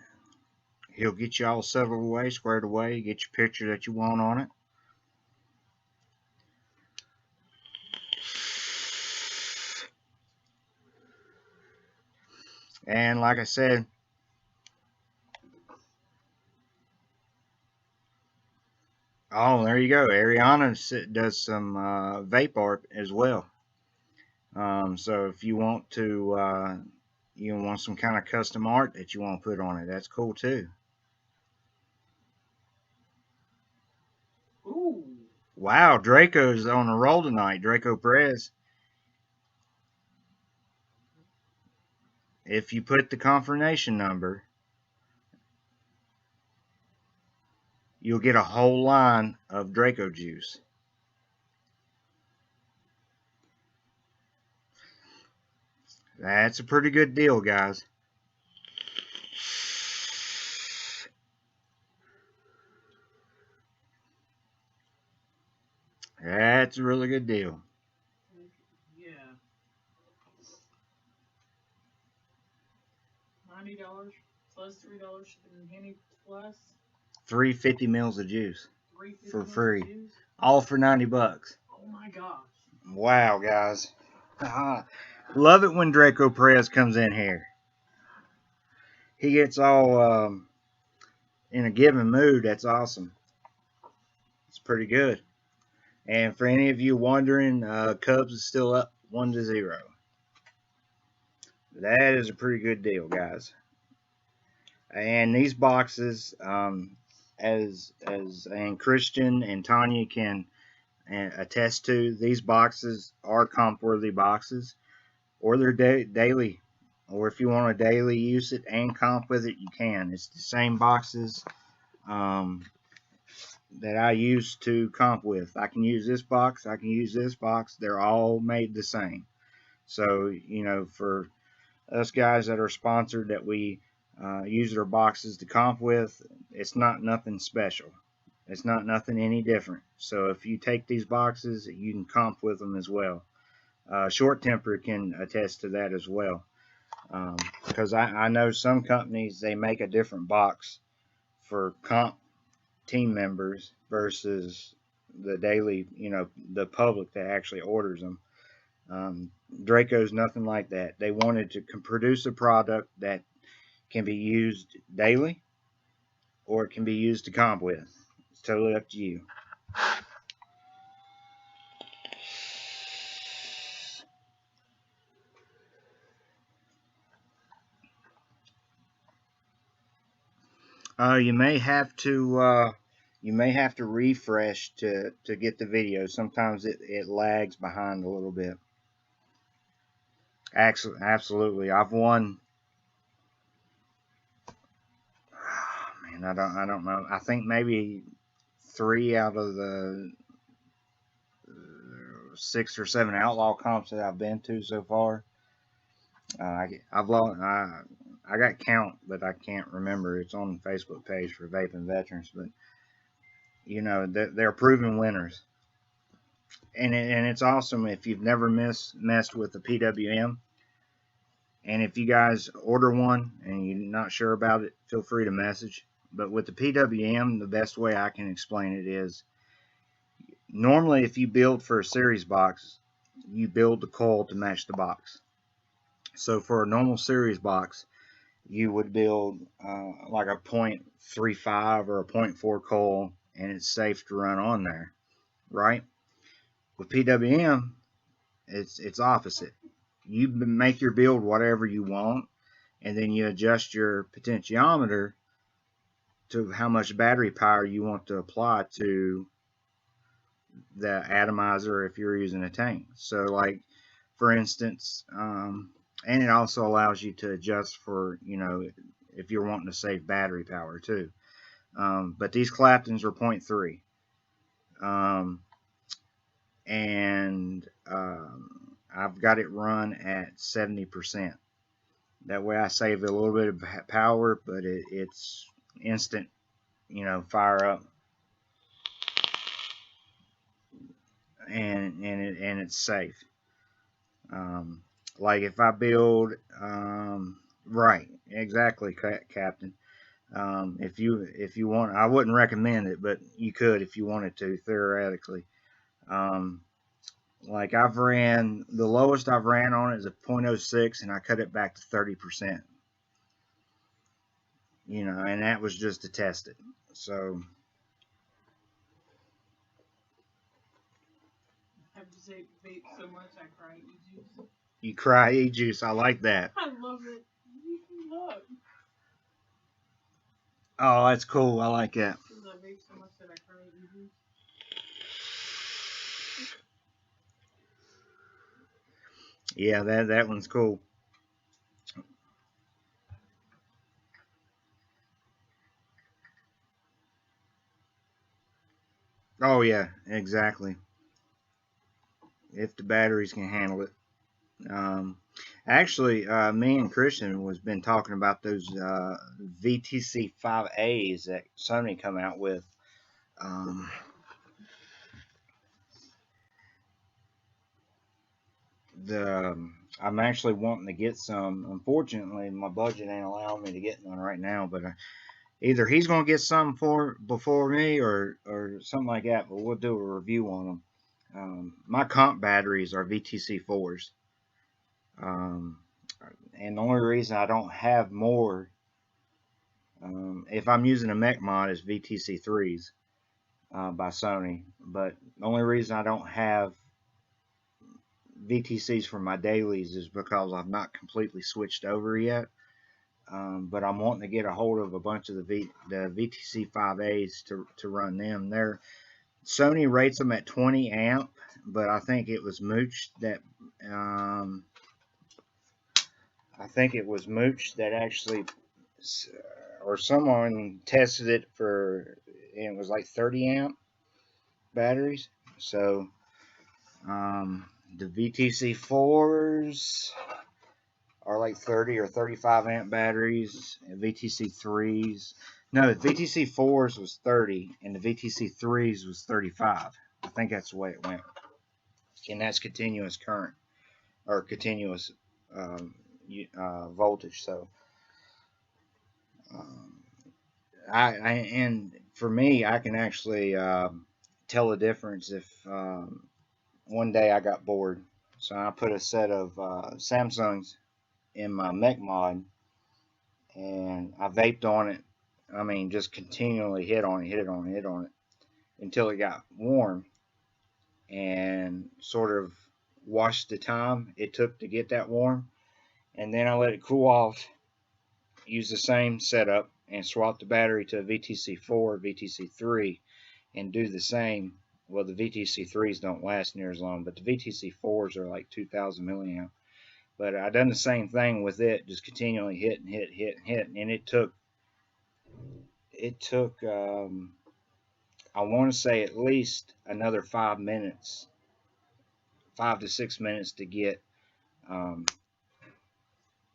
he'll get you all settled away, squared away, get your picture that you want on it. And like I said, oh, there you go. Ariana does some vape art as well. So if you want to, you want some kind of custom art that you want to put on it, that's cool too. Ooh. Wow, Draco's on a roll tonight. Drako Perez. If you put the confirmation number, you'll get a whole line of Drako juice. That's a pretty good deal, guys. That's a really good deal. Yeah. $90 plus $3 shipping and handling plus 350 mils of juice for free. Juice. All for $90. Oh my gosh. Wow, guys. Love it when Drako Perez comes in here. He gets all in a given mood. That's awesome. It's pretty good. And for any of you wondering, Cubs is still up 1-0. That is a pretty good deal, guys. And these boxes, and Christian and Tanya can attest to, these boxes are comp-worthy boxes, or they're daily. Or if you want to daily use it and comp with it, you can. It's the same boxes that I use to comp with. I can use this box. I can use this box. They're all made the same. So, you know, for us guys that are sponsored that we use their boxes to comp with, it's not nothing special. It's not nothing any different. So if you take these boxes, you can comp with them as well. Short Temper can attest to that as well. Because I know some companies, they make a different box for comp team members versus the daily, you know, the public that actually orders them. Draco's nothing like that. They wanted to produce a product that can be used daily or it can be used to comp with. It's totally up to you. You may have to refresh to get the video. Sometimes it lags behind a little bit. Absolutely. I've won. Oh, man, I don't know. I think maybe 3 out of the 6 or 7 outlaw comps that I've been to so far. I've lost. I got count, but I can't remember. It's on the Facebook page for Vaping Veterans, but you know they're proven winners, and it's awesome if you've never messed with the PWM, and if you guys order one and you're not sure about it, feel free to message. But with the PWM, the best way I can explain it is Normally, if you build for a series box, you build the coil to match the box. So for a normal series box, you would build like a 0.35 or a 0.4 coil, and it's safe to run on there, right? With PWM, it's opposite. You make your build whatever you want, and then you adjust your potentiometer to how much battery power you want to apply to the atomizer if you're using a tank. So, like for instance, and it also allows you to adjust for, you know, if you're wanting to save battery power too. But these Claptons are 0.3, and I've got it run at 70%. That way I save a little bit of power, but it's instant, you know, fire up, and it's safe. Um, like if I build, right, exactly, Captain. If you want, I wouldn't recommend it, but you could if you wanted to theoretically. Um, like the lowest I've ran on it is a 0.06, and I cut it back to 30%. You know, and that was just to test it. So I have to say, vape so much I cry e-juice. you cry e-juice. I like that. I love it. Look. Oh, that's cool. I like that. I vape so much that I cry e-juice. Yeah, that one's cool. Oh yeah, exactly. If the batteries can handle it. Um, Actually, me and Christian was been talking about those VTC 5As that Sony come out with. Um, I'm actually wanting to get some. Unfortunately, my budget ain't allowing me to get one right now. But either he's gonna get some for before me, or something like that. But we'll do a review on them. My comp batteries are VTC 4s. Um, and the only reason I don't have more, if I'm using a mech mod, is VTC 3s by Sony. But the only reason I don't have VTCs for my dailies is because I've not completely switched over yet. But I'm wanting to get a hold of a bunch of the VTC 5As to run them. Sony rates them at 20 amp, but I think it was Mooch that um, actually, or someone tested it for, and it was like 30 amp batteries. So the VTC 4s are like 30 or 35 amp batteries, and VTC 3s. No, the VTC 4s was 30, and the VTC 3s was 35. I think that's the way it went. And that's continuous current, or continuous um, voltage. So, um, and for me, I can actually tell the difference if one day I got bored. So I put a set of Samsungs in my mech mod, and I vaped on it. I mean, just continually hit on it, until it got warm, and sort of watched the time it took to get that warm, and then I let it cool off. Use the same setup and swap the battery to a VTC4, VTC3, and do the same. Well, the VTC3s don't last near as long, but the VTC4s are like 2,000 milliamp. But I done the same thing with it, just continually hit and hit, and it took I want to say at least another 5 minutes, 5 to 6 minutes to get um,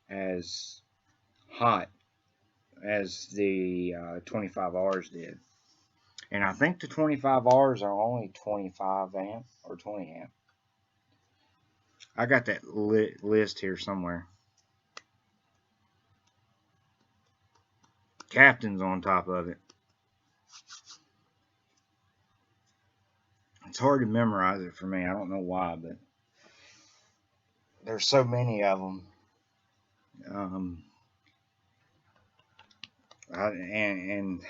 as hot as the 25Rs did. And I think the 25Rs are only 25 amp or 20 amp. I got that list here somewhere. Captain's on top of it. It's hard to memorize it for me. I don't know why, but there's so many of them. And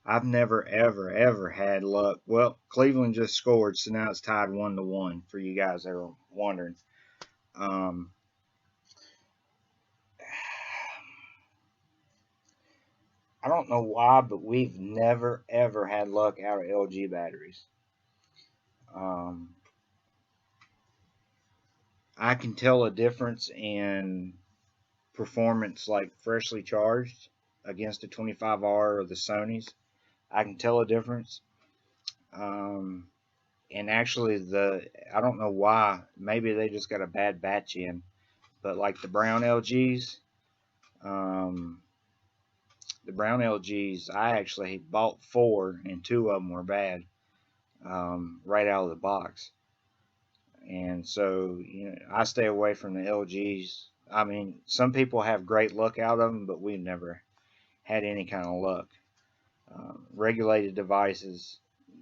I've never ever had luck. Well, Cleveland just scored, so now it's tied 1-1 for you guys that are wondering. I don't know why, but we've never ever had luck out of LG batteries. I can tell a difference in performance like freshly charged against a 25R or the Sonys. I can tell a difference. And actually, I don't know why. Maybe they just got a bad batch in. But like the brown LGs, I actually bought 4, and 2 of them were bad right out of the box. And so, I stay away from the LGs. I mean, some people have great luck out of them, but we've never had any kind of luck. Regulated devices,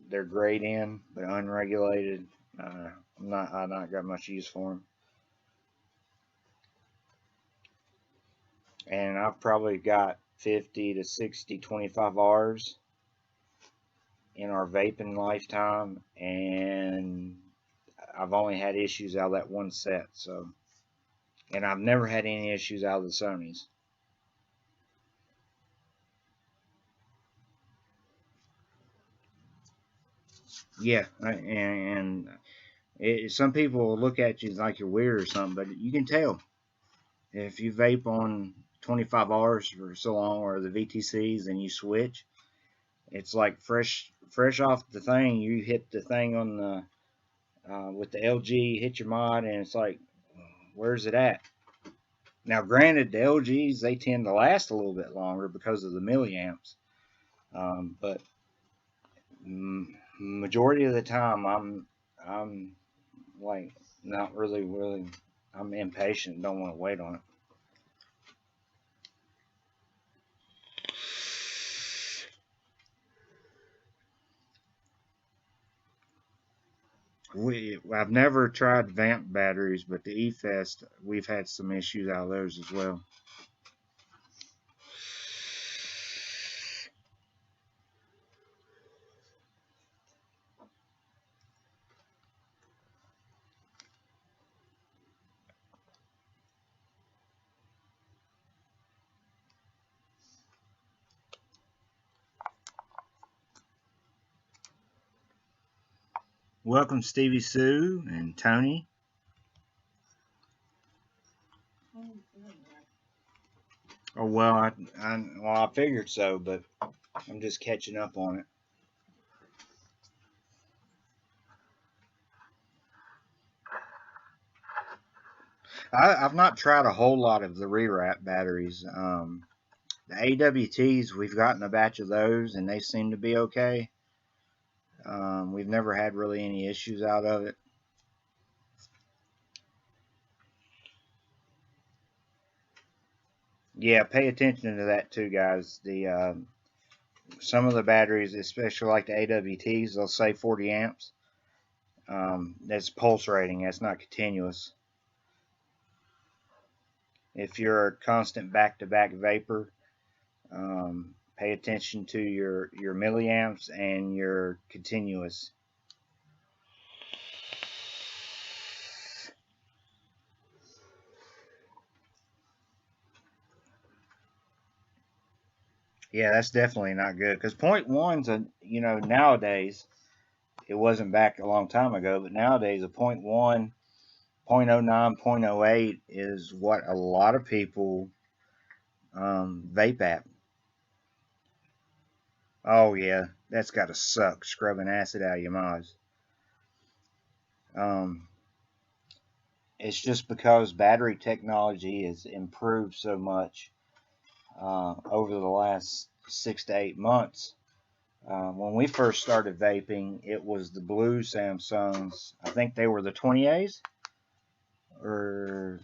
they're great in, but unregulated, I've not got much use for them. And I've probably got 50 to 60 25Rs in our vaping lifetime, and I've only had issues out of that one set. So, and I've never had any issues out of the Sonys. Yeah, and some people will look at you like you're weird or something, but you can tell if you vape on 25Rs for so long, or the VTCs, and you switch. It's like fresh off the thing. You hit the thing on the with the LG, hit your mod, and it's like, where's it at? Now, granted, the LGs, they tend to last a little bit longer because of the milliamps, but majority of the time, I'm like not really. I'm impatient. Don't want to wait on it. I've never tried vamp batteries, but the E-Fest, we've had some issues out of those as well. Welcome, Stevie Sue and Tony. Oh well, I figured so, but I'm just catching up on it. I've not tried a whole lot of the rewrap batteries. The AWTs, we've gotten a batch of those, and they seem to be okay. We've never had really any issues out of it. Yeah, pay attention to that too, guys. Some of the batteries, especially like the AWTs, they'll say 40 amps. That's pulse rating. That's not continuous. If you're a constant back-to-back vapor, pay attention to your milliamps and your continuous. Yeah, that's definitely not good, because 0.1's nowadays, it wasn't back a long time ago, but nowadays a 0.1, 0.09, 0.08 is what a lot of people vape at. Oh yeah, that's got to suck, scrubbing acid out of your Modz. It's just because battery technology has improved so much over the last 6 to 8 months. When we first started vaping, it was the blue Samsungs. I think they were the 20As or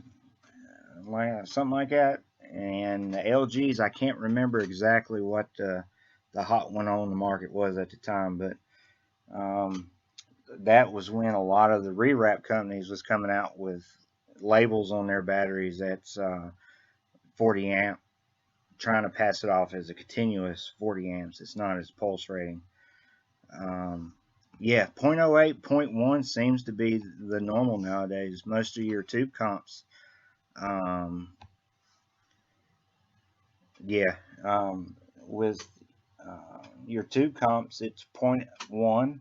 something like that. And the LGs, I can't remember exactly what the hot one on the market was at the time, but That was when a lot of the rewrap companies was coming out with labels on their batteries that's 40 amp, trying to pass it off as a continuous 40 amps. It's not as pulse rating. Yeah, 0.08, 0.1 seems to be the normal nowadays. Most of your tube comps, um, yeah, with your tube comps, it's 0.1.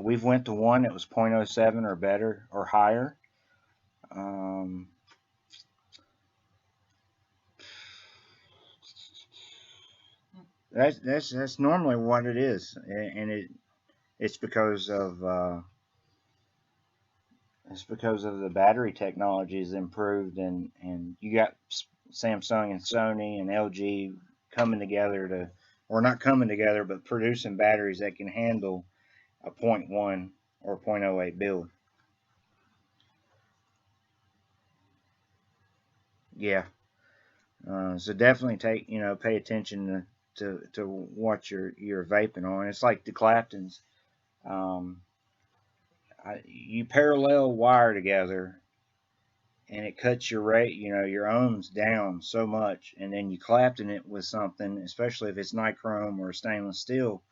We've went to one that was 0.07 or better or higher. Um, that's normally what it is, and it's because of the battery technology is improved, and you got Samsung and Sony and LG coming together to, or not coming together, but producing batteries that can handle a point 0.1 or 0.08 build. Yeah. So definitely pay attention to what you're vaping on. It's like the Claptons. Um, you parallel wire together, and it cuts your rate, your ohms down so much, and then you Clapton it with something, especially if it's nichrome or stainless steel.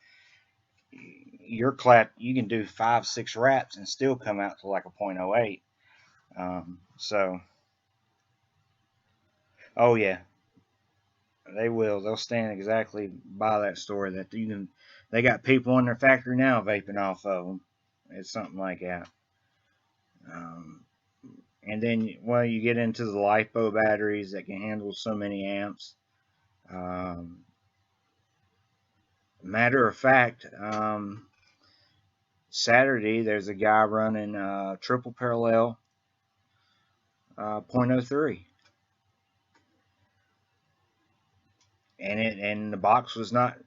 You can do 5-6 wraps and still come out to like a 0.08. So, oh yeah, they will. They'll stand exactly by that story that you can. They got people in their factory now vaping off of them. It's something like that. Um, and then, well, you get into the lipo batteries that can handle so many amps. Um, Matter of fact, Saturday there's a guy running triple parallel 0.03, and the box was not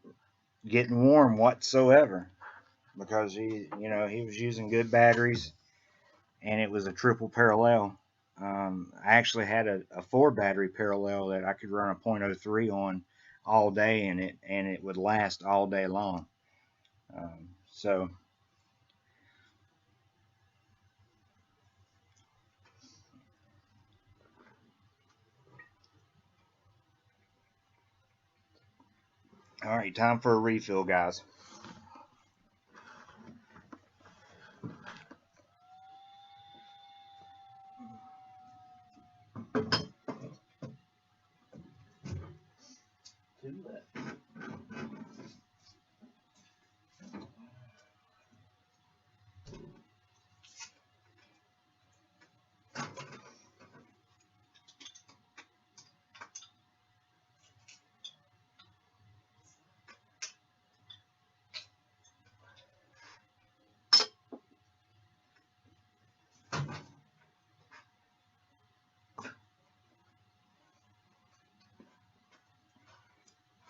getting warm whatsoever because he was using good batteries, and it was a triple parallel. I actually had a 4 battery parallel that I could run a 0.03 on all day, and it would last all day long. So, all right, time for a refill, guys.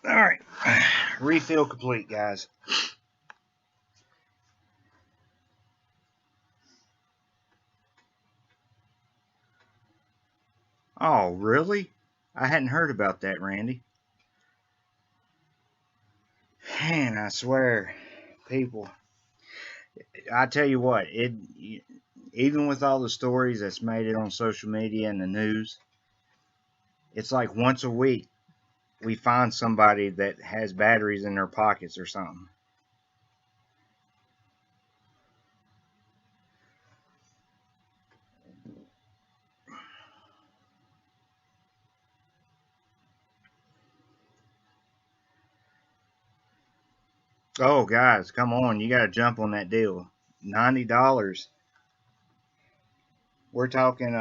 All right, refill complete, guys. Oh, really? I hadn't heard about that, Randy. Man, I swear, people. I tell you what, even with all the stories that's made it on social media and the news, it's like once a week we find somebody that has batteries in their pockets or something. Oh, guys, come on, you got to jump on that deal. $90. We're talking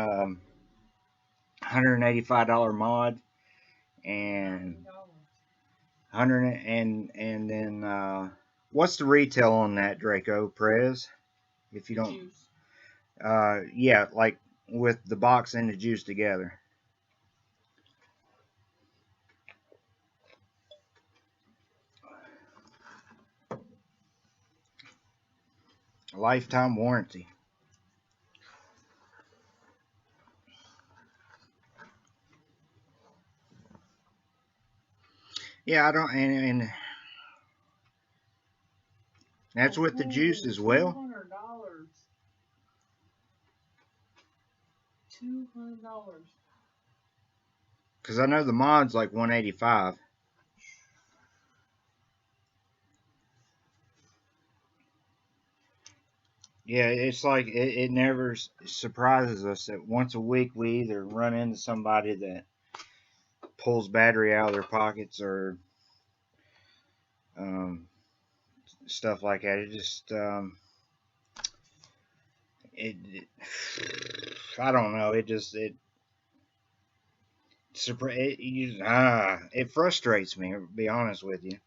$185 mod and 100 and then what's the retail on that, Draco Prez? If you don't, Juice. yeah, like with the box and the juice together. Lifetime warranty. Yeah, I don't, and That's with the juice as well. $200. $200. Because I know the mod's like $185. Yeah, it's like it never surprises us that once a week we either run into somebody that pulls battery out of their pockets or um, stuff like that. It just it I don't know. It frustrates me. To be honest with you.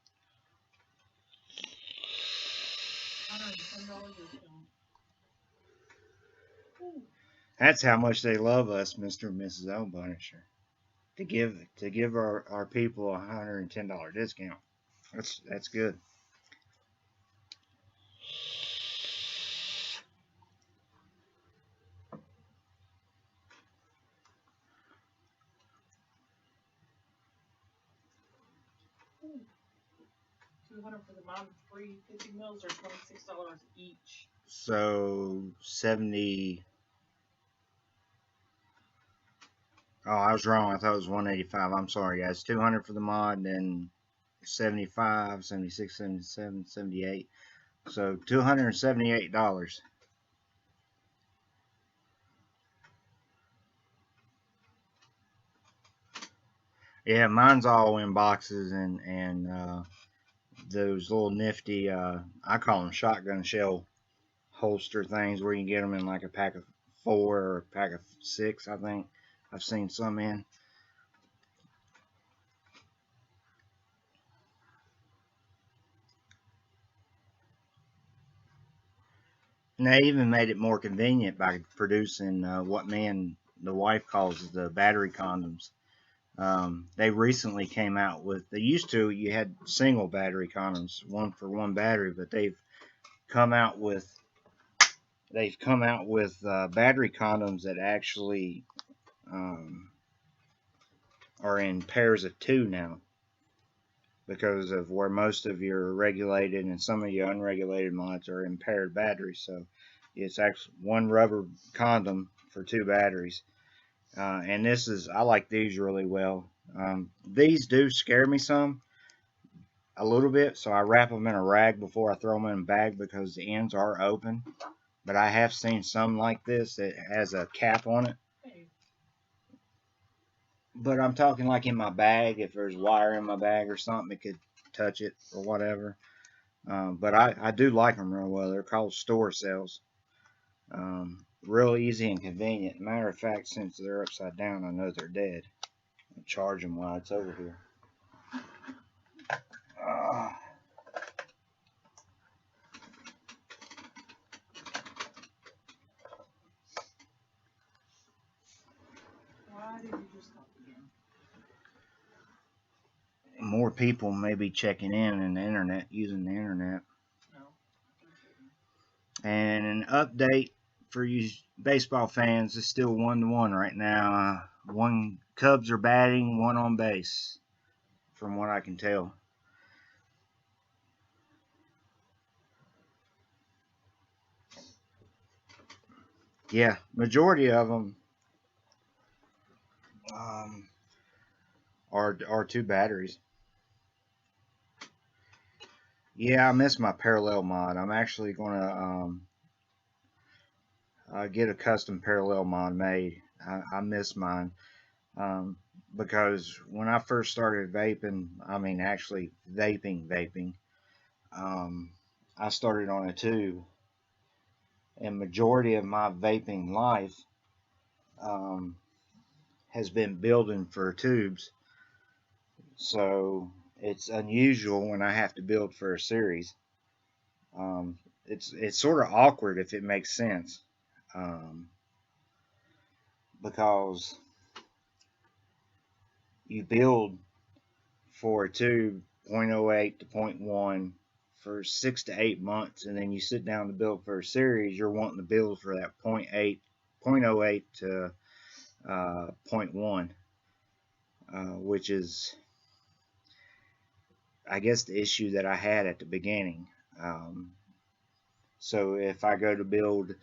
$110 That's how much they love us, Mr. and Mrs. O'Bunisher. To give our people $110 discount. That's good. $200 for the Modz 350 mils or $26 each. So 70. Oh, I was wrong. I thought it was 185. I'm sorry, guys. 200 for the mod, then 75, 76, 77, 78. So $278. Yeah, mine's all in boxes and those little nifty. I call them shotgun shell holster things where you can get them in like a pack of 4 or a pack of 6. I think I've seen some in. And they even made it more convenient by producing what the wife calls the battery condoms. They recently came out with. They used to you had single battery condoms, one for one battery, but come out with battery condoms that actually are in pairs of 2 now because of where most of your regulated and some of your unregulated mods are in paired batteries. So it's actually one rubber condom for 2 batteries. And I like these really well. These do scare me a little bit, so I wrap them in a rag before I throw them in a bag because the ends are open. But I have seen some like this that has a cap on it. But I'm talking like in my bag, if there's wire in my bag or something, it could touch it or whatever. But I do like them real well. They're called store cells. Real easy and convenient. Matter of fact, since they're upside down, I know they're dead. I'll charge them while it's over here. Why did you just stop again? More people may be checking in the internet, using the internet. No. And an update for you baseball fans, it's still 1-1 right now. One Cubs are batting, one on base, from what I can tell. Yeah, majority of them are 2 batteries. Yeah, I miss my parallel mod. I'm actually gonna get a custom parallel mod made. I miss mine because when I first started vaping, I mean actually vaping, I started on a tube, and majority of my vaping life has been building for tubes. So it's unusual when I have to build for a series. It's sort of awkward if it makes sense, because you build for a tube 0.08 to 0.1 for 6 to 8 months, and then you sit down to build for a series. You're wanting to build for that 0.08 to 0.1, which is, I guess, the issue that I had at the beginning. So if I go to build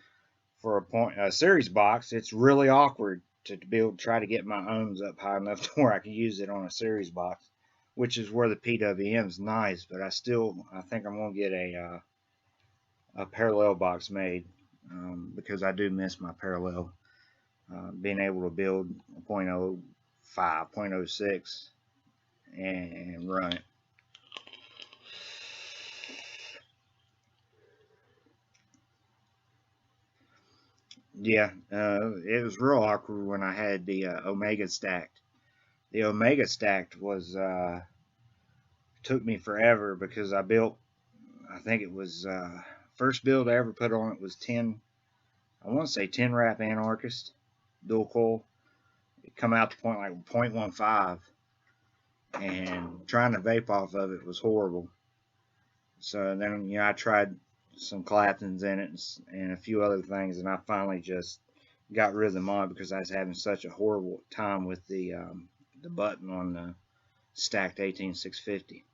for a series box, it's really awkward to build, try to get my ohms up high enough to where I can use it on a series box, which is where the PWM is nice. But I think I'm gonna get a parallel box made because I do miss my parallel. Being able to build 0.05, 0.06 and run it. Yeah, it was real awkward when I had the Omega stacked. The Omega stacked was took me forever because I built. I think it was first build I ever put on it was 10. I want to say 10 wrap anarchist dual coil. It come out to point like 0.15, and trying to vape off of it was horrible. So then I tried some Claptons in it and a few other things, and I finally just got rid of the mod because I was having such a horrible time with the button on the stacked 18650.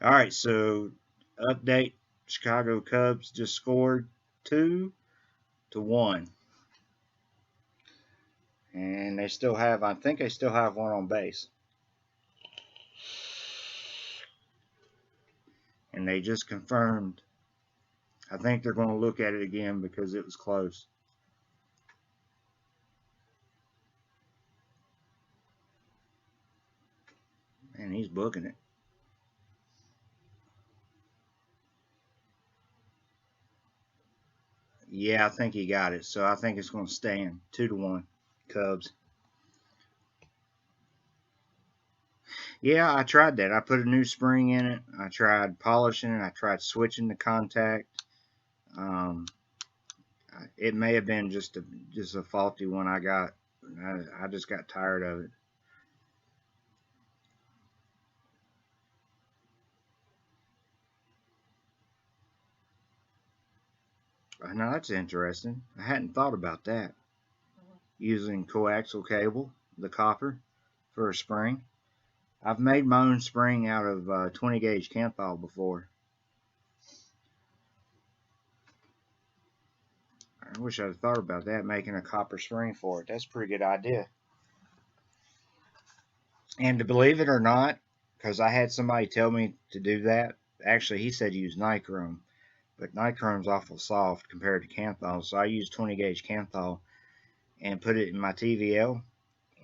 All right, so update: Chicago Cubs just scored 2-1, and they still have. I think they still have one on base, and they just confirmed. I think they're going to look at it again because it was close. And he's booking it. Yeah, I think he got it. So I think it's going to stand 2-1 Cubs. Yeah, I tried that. I put a new spring in it. I tried polishing it. I tried switching the contact. Um, it may have been just a faulty one I got. I just got tired of it. Now that's interesting. I hadn't thought about that. Using coaxial cable, the copper, for a spring. I've made my own spring out of 20 gauge Kanthal before. I wish I'd thought about that, making a copper spring for it. That's a pretty good idea. And to believe it or not, because I had somebody tell me to do that. Actually, he said use nichrome, but nichrome's awful soft compared to Kanthal. So I used 20 gauge Kanthal and put it in my TVL,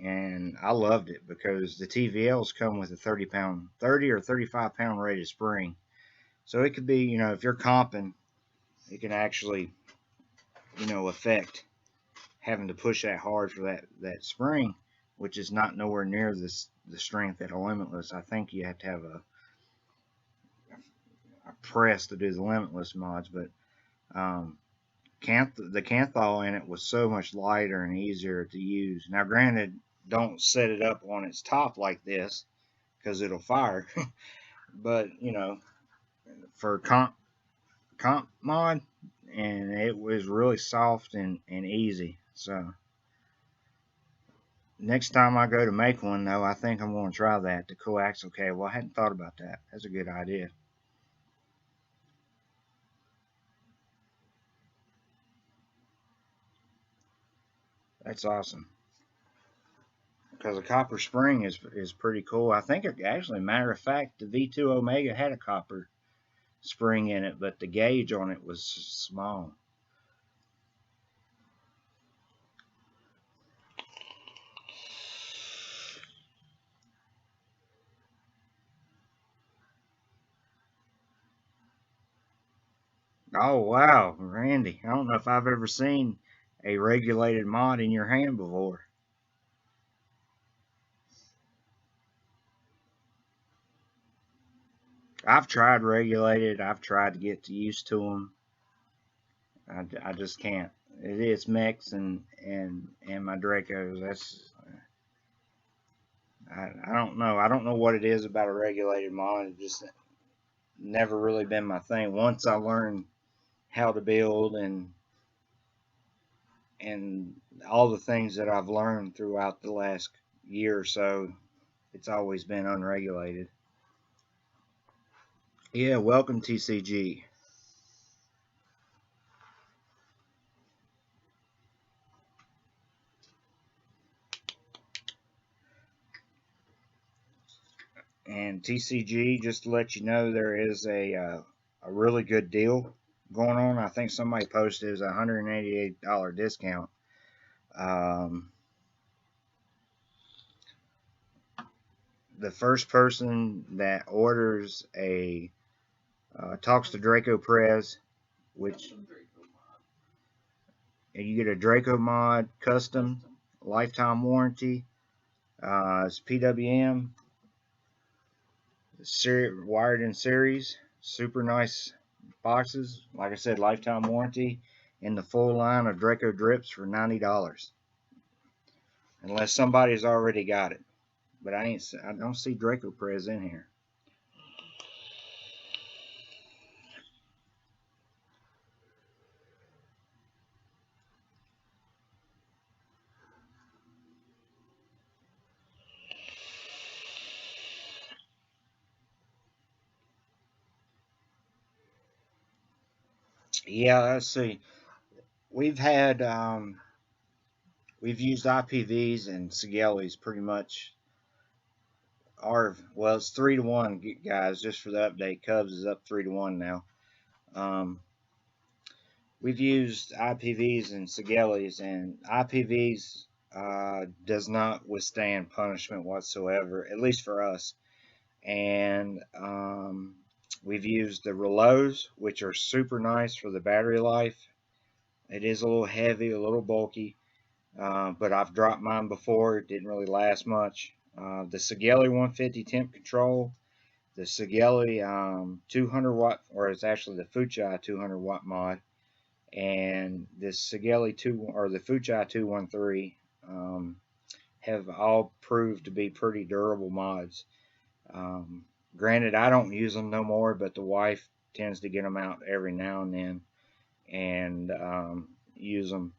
and I loved it because the TVLs come with a 30 or 35 pound rated spring. So it could be, if you're comping, it can actually, affect having to push that hard for that spring, which is not nowhere near the strength at a limitless. I think you have to have a press to do the limitless mods, but the Kanthal in it was so much lighter and easier to use. Now, granted, don't set it up on its top like this because it'll fire. But for comp mod, and it was really soft and easy. So next time I go to make one, though, I think I'm going to try that, the coaxial cable. I hadn't thought about that. That's a good idea. That's awesome. Because a copper spring is pretty cool. I think it actually, matter of fact, the V2 Omega had a copper spring in it, but the gauge on it was small. Oh wow, Randy! I don't know if I've ever seen a regulated mod in your hand before. I've tried regulated. I've tried to get used to them. I just can't. It is mechs and my Dracos. I don't know. I don't know what it is about a regulated mod. It just never really been my thing. Once I learned how to build and all the things that I've learned throughout the last year or so, It's always been unregulated. Yeah, welcome TCG. And TCG, just to let you know, there is a really good deal going on. I think somebody posted it was a $188 discount. The first person that orders a talks to Draco Prez, which you get a Draco mod custom lifetime warranty. It's PWM, wired in series, super nice boxes. Like I said, lifetime warranty, and the full line of Draco drips for $90. Unless somebody's already got it, but I don't see Draco Prez in here. Yeah, let's see. We've had we've used IPVs and Sigelis pretty much. Well, it's 3-1, guys. Just for the update, Cubs is up 3-1 now. We've used IPVs and Sigelis, and IPVs does not withstand punishment whatsoever, at least for us. And we've used the Reloads, which are super nice for the battery life. It is a little heavy, a little bulky, but I've dropped mine before. It didn't really last much. The Sigeli 150 temp control, the Sigeli 200 watt, or it's actually the Fuchai 200 watt mod, and this Sigeli 2 or the Fuchai 213 have all proved to be pretty durable mods. Granted, I don't use them no more, but the wife tends to get them out every now and then and use them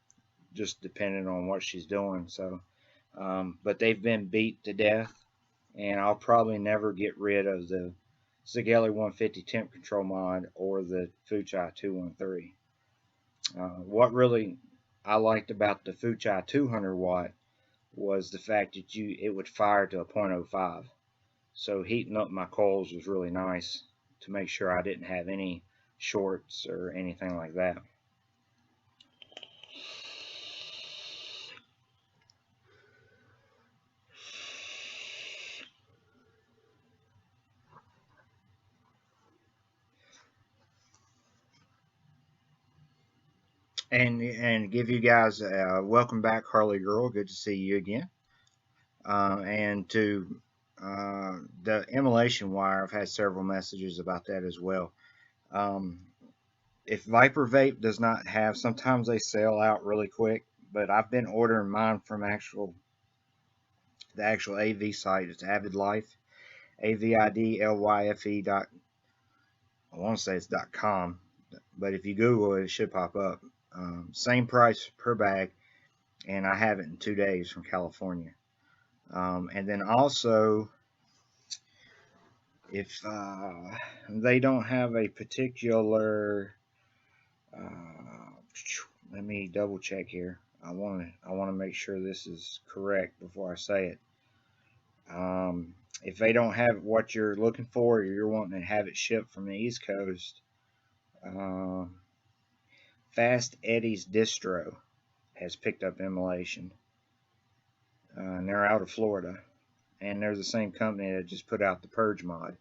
just depending on what she's doing. So, but they've been beat to death, and I'll probably never get rid of the Sigeli 150 temp control mod or the Fuchai 213. What really I liked about the Fuchai 200 watt was the fact that it would fire to a 0.05. So heating up my coils was really nice to make sure I didn't have any shorts or anything like that. And give you guys welcome back, Harley Girl. Good to see you again. And to the Immolation wire, I've had several messages about that as well. If Viper Vape does not have, sometimes they sell out really quick, but I've been ordering mine from the actual AV site. It's Avid Life, AVIDLYFE. I want to say it's .com, but if you Google it, it should pop up. Same price per bag, and I have it in 2 days from California. And then also, if they don't have a particular, let me double check here. I want to make sure this is correct before I say it. If they don't have what you're looking for, or you're wanting to have it shipped from the East Coast, Fast Eddie's Distro has picked up Immolation. And they're out of Florida. And they're the same company that just put out the Purge mod.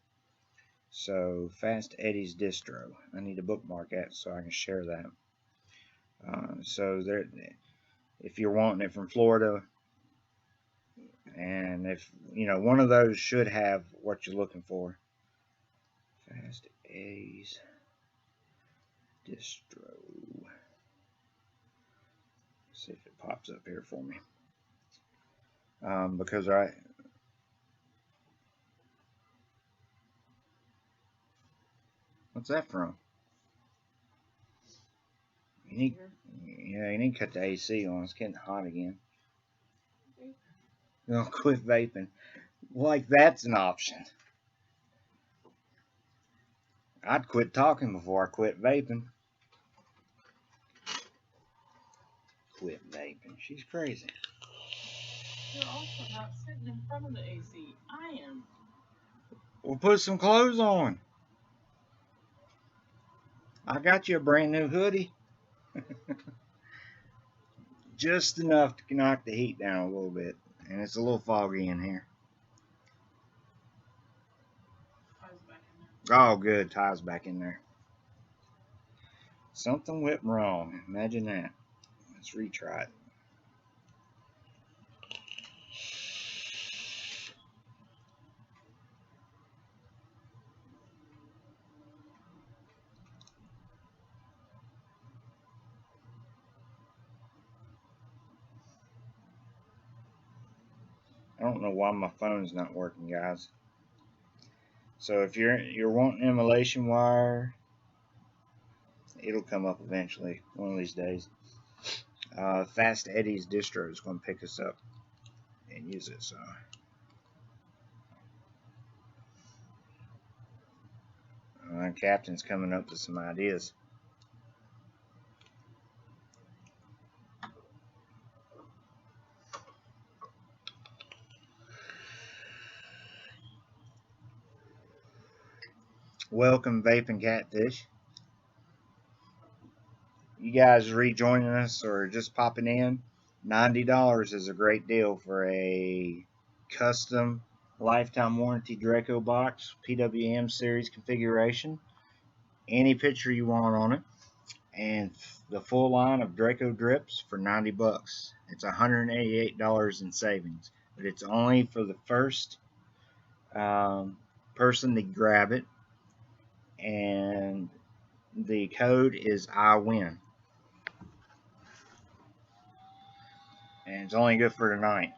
So, Fast Eddie's Distro. I need to bookmark that so I can share that. So, if you're wanting it from Florida, and if, one of those should have what you're looking for. Fast Eddie's Distro. See if it pops up here for me. Because what's that from? You need to cut the AC on. It's getting hot again. Quit vaping. Like that's an option. I'd quit talking before I quit vaping. Quit vaping. She's crazy. You're also not sitting in front of the AC. I am. Well, put some clothes on. I got you a brand new hoodie. Just enough to knock the heat down a little bit. And it's a little foggy in here. Ty's back in there. Oh, good. Ty's back in there. Something went wrong. Imagine that. Let's retry it. I don't know why my phone's not working, guys. So if you're wanting immolation wire, it'll come up eventually, one of these days. Fast Eddie's distro is going to pick us up and use it. So Captain's coming up with some ideas. Welcome, Vape and Catfish. You guys rejoining us or just popping in? $90 is a great deal for a custom lifetime warranty Drako box, PWM series configuration. Any picture you want on it, and the full line of Drako drips for $90. It's $188 in savings, but it's only for the first person to grab it, and the code is I win, and it's only good for tonight.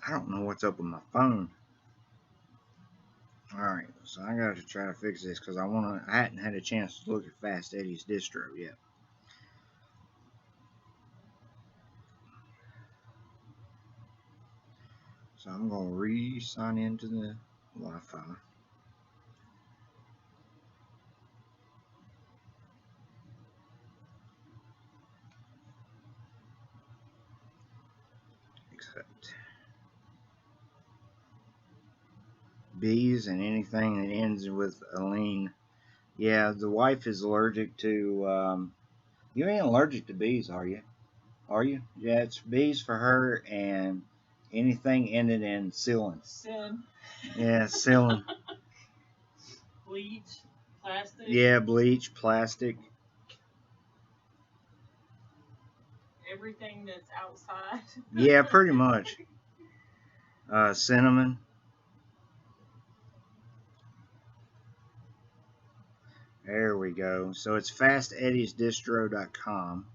I don't know what's up with my phone. Alright, so I gotta try to fix this because I hadn't had a chance to look at Fast Eddie's distro yet. So I'm gonna re-sign into the Wi-Fi. Accept. Bees and anything that ends with Aline. Yeah, the wife is allergic to. You ain't allergic to bees, are you? Are you? Yeah, it's bees for her and anything ended in Cillin. Sin. Yeah, Cillin. Bleach. Plastic. Yeah, bleach, plastic. Everything that's outside. Yeah, pretty much. Cinnamon. There we go. So it's fasteddiesdistro.com.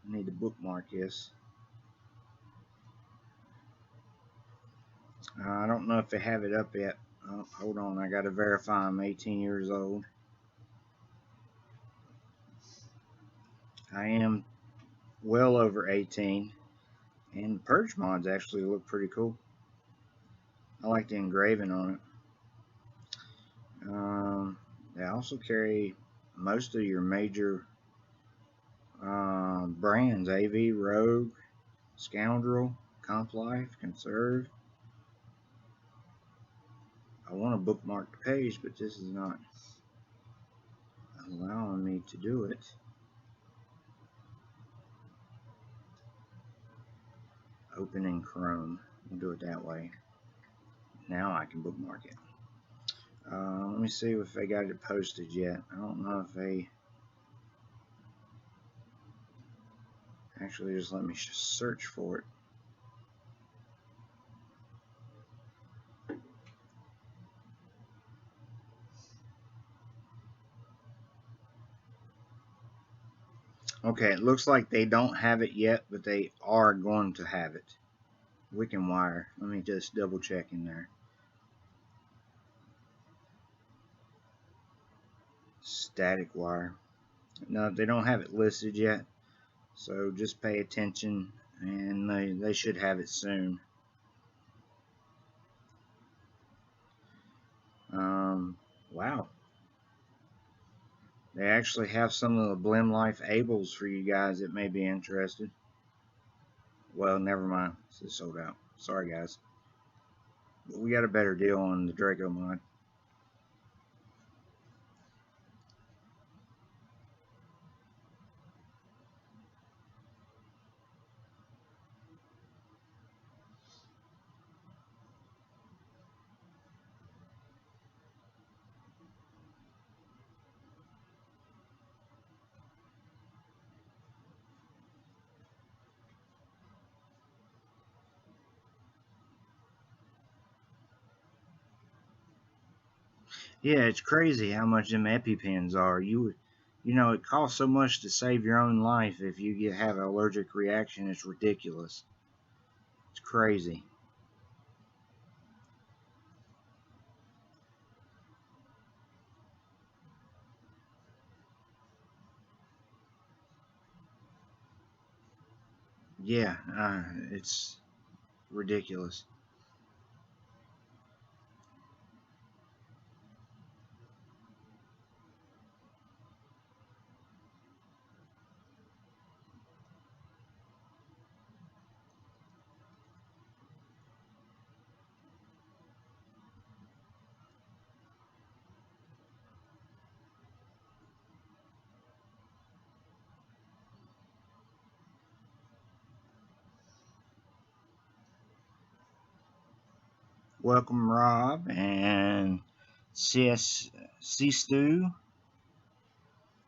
I need to bookmark this. I don't know if they have it up yet. Oh, hold on, I gotta verify I'm 18 years old. I am well over 18, and purge mods actually look pretty cool. I like the engraving on it. They also carry most of your major brands: AV, Rogue, Scoundrel, Comp Life, Conserve. I want to bookmark the page, but this is not allowing me to do it. Open in Chrome. We'll do it that way. Now I can bookmark it. Let me see if they got it posted yet. I don't know if they actually just let me search for it. Okay, it looks like they don't have it yet, but they are going to have it. Wiccan Wire. Let me just double check in there. static wire. No, they don't have it listed yet, so just pay attention, and they should have it soon. Wow. They actually have some of the Blim Life Ables for you guys that may be interested. Well, never mind. It's sold out. Sorry, guys. But we got a better deal on the Drako mod. Yeah, it's crazy how much them EpiPens are. You know, it costs so much to save your own life. If you have an allergic reaction, it's ridiculous. It's crazy. Yeah, it's ridiculous. Welcome, Rob and C Stew.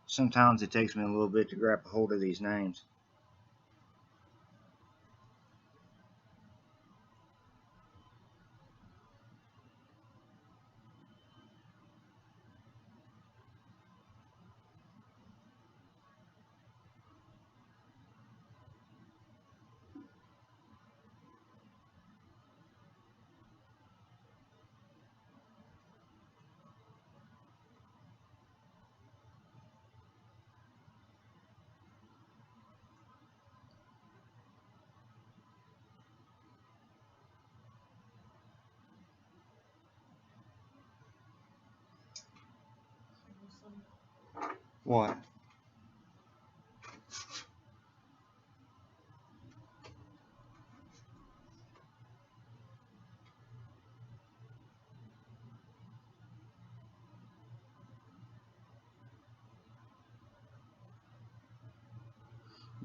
Sometimes it takes me a little bit to grab a hold of these names. What?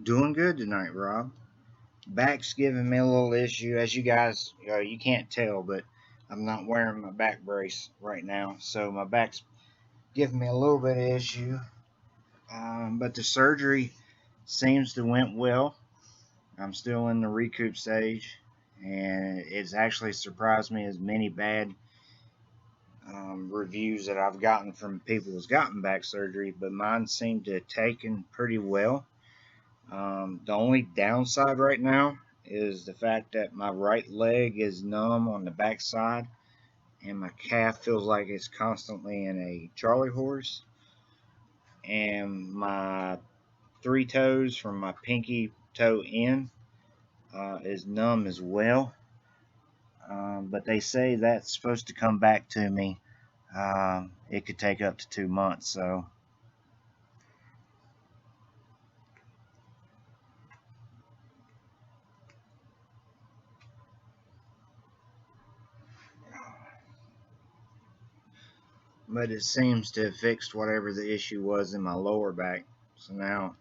Doing good tonight, Rob. Back's giving me a little issue, as you guys, you can't tell, but I'm not wearing my back brace right now, so my back's giving me a little bit of issue. But the surgery seems to went well. I'm still in the recoup stage, and it's actually surprised me as many bad reviews that I've gotten from people who's gotten back surgery, but mine seemed to have taken pretty well. The only downside right now is the fact that my right leg is numb on the back side, and my calf feels like it's constantly in a Charlie horse, and my three toes from my pinky toe in is numb as well. But they say that's supposed to come back to me. It could take up to 2 months, so but it seems to have fixed whatever the issue was in my lower back. So now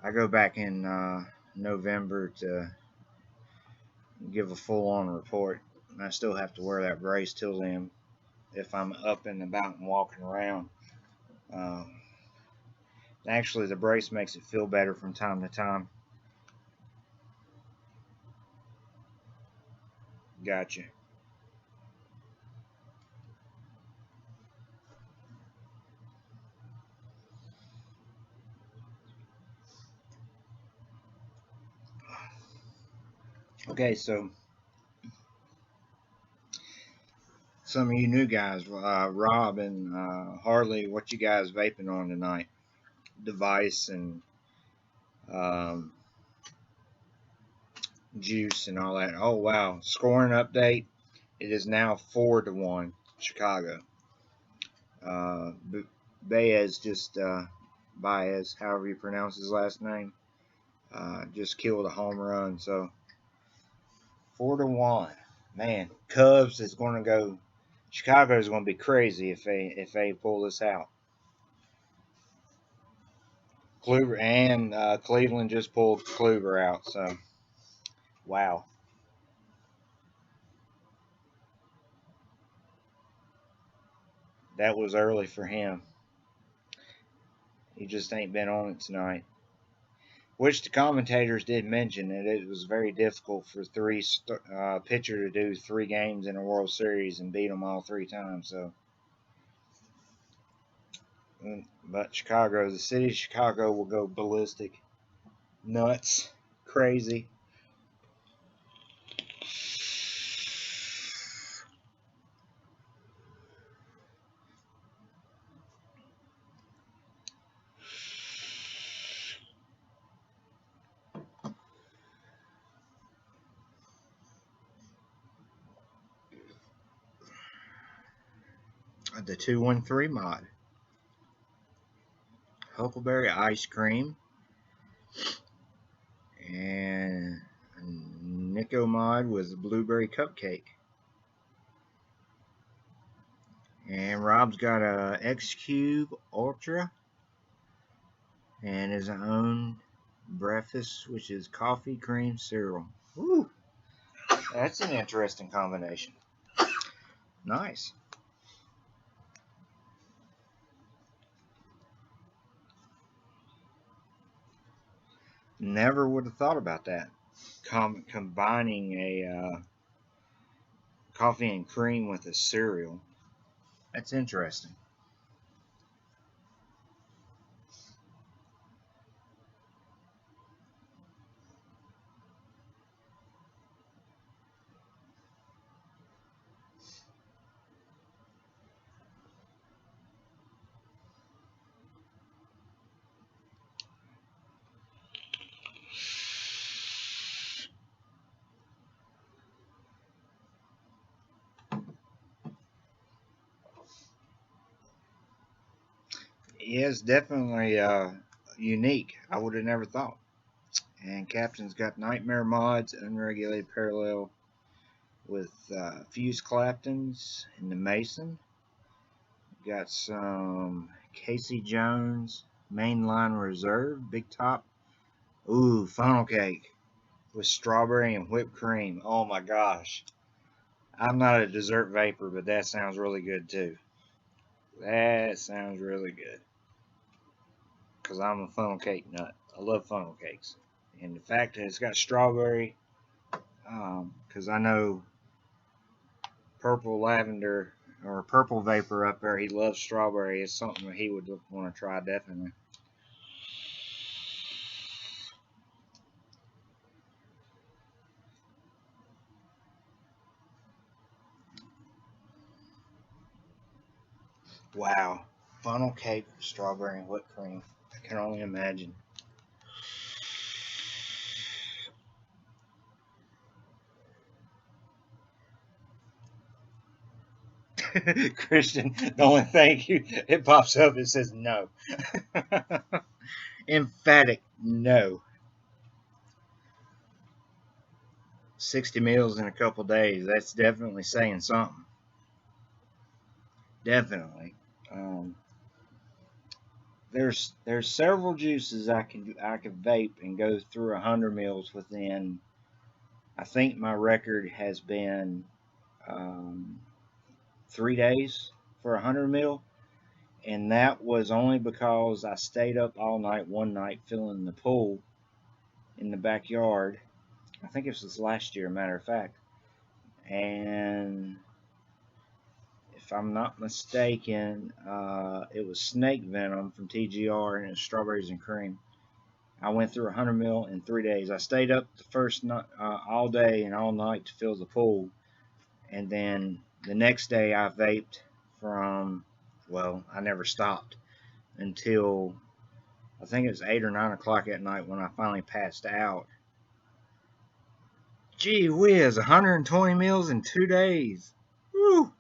I go back in November to give a full-on report. I still have to wear that brace till then if I'm up and about and walking around. Uh, Actually, the brace makes it feel better from time to time. Gotcha. Okay, so some of you new guys, Rob and Harley, what you guys vaping on tonight? Device and um, juice and all that. Oh wow! Scoring update. It is now 4-1 Chicago. Uh, Baez just Baez, however you pronounce his last name, just killed a home run. So 4-1. Man, Cubs is going to go. Chicago is going to be crazy if they pull this out. Kluber and Cleveland just pulled Kluber out. So wow. That was early for him. He just ain't been on it tonight. Which the commentators did mention that it was very difficult for three pitcher to do 3 games in a World Series and beat them all 3 times. So, but Chicago, the city of Chicago, will go ballistic, nuts, crazy. The 213 mod, Huckleberry ice cream, and Nico mod with blueberry cupcake. And Rob's got a X Cube Ultra and his own breakfast, which is coffee cream cereal. Woo! That's an interesting combination. Nice. Never would have thought about that. Combining a coffee and cream with a cereal. That's interesting. Yeah, it's definitely unique. I would have never thought. And Captain's got Nightmare Mods, Unregulated Parallel with Fuse Claptons in the Mason. Got some Casey Jones Mainline Reserve, Big Top. Ooh, funnel cake with strawberry and whipped cream. Oh my gosh. I'm not a dessert vapor, but that sounds really good too. That sounds really good. Because I'm a funnel cake nut. I love funnel cakes. And the fact that it's got strawberry, because I know Purple Lavender or Purple Vapor up there, he loves strawberry. It's something that he would want to try definitely. Wow. Funnel cake with strawberry and whipped cream. I can only imagine. Christian, the only thing it pops up, it says no. Emphatic no. 60 meals in a couple days. That's definitely saying something. Definitely. Um, there's several juices I can vape and go through 100 mils within. I think my record has been 3 days for 100 mil, and that was only because I stayed up all night one night filling the pool in the backyard. I think it was last year, matter of fact, and if I'm not mistaken, it was snake venom from TGR and it was strawberries and cream. I went through 100 mil in 3 days. I stayed up the first night, all day and all night to fill the pool, and then The next day I vaped from, well, I never stopped until I think it was 8 or 9 o'clock at night when I finally passed out. Gee whiz, 120 meals in 2 days. Woo!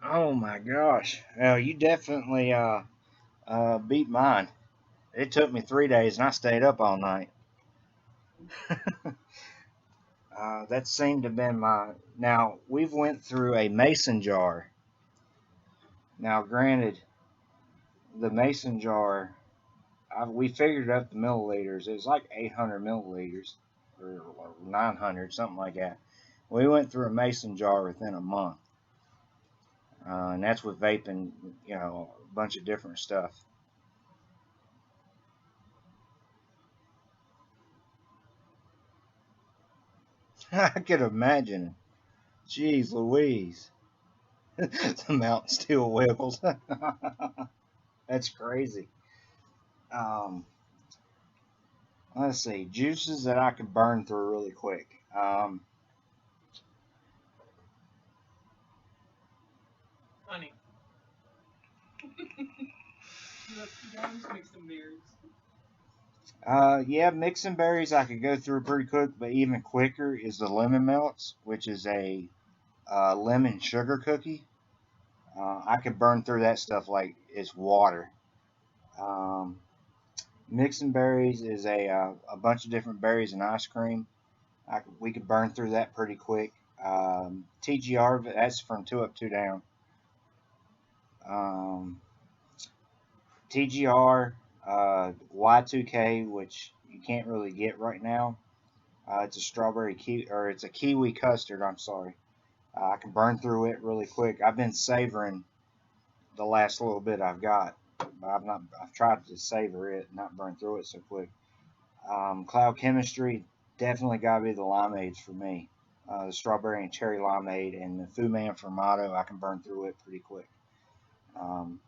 Oh my gosh. Well, you definitely beat mine. It took me 3 days and I stayed up all night. That seemed to have been my. Now we've went through a mason jar. Now, granted, the mason jar, we figured out the milliliters. It was like 800 milliliters or 900, something like that. We went through a mason jar within a month, and that's with vaping, a bunch of different stuff. I could imagine. Jeez Louise. The mountain still wiggles. That's crazy. Um, let's see. Juices that I could burn through really quick. Honey. You always make some berries. Yeah, mixing berries I could go through pretty quick, but even quicker is the lemon melts, which is a lemon sugar cookie. I could burn through that stuff like it's water. Um, Mixing berries is a bunch of different berries and ice cream. We could burn through that pretty quick. TGR, that's from two up, two down. Um, TGR, Y2K, which you can't really get right now. It's a strawberry kiwi, or it's a kiwi custard. I'm sorry. I can burn through it really quick. I've been savoring the last little bit I've got. But I've not. I've tried to savor it, not burn through it so quick. Cloud chemistry definitely got to be the limeades for me. The strawberry and cherry limeade and the Fu Man Formato. I can burn through it pretty quick. Um,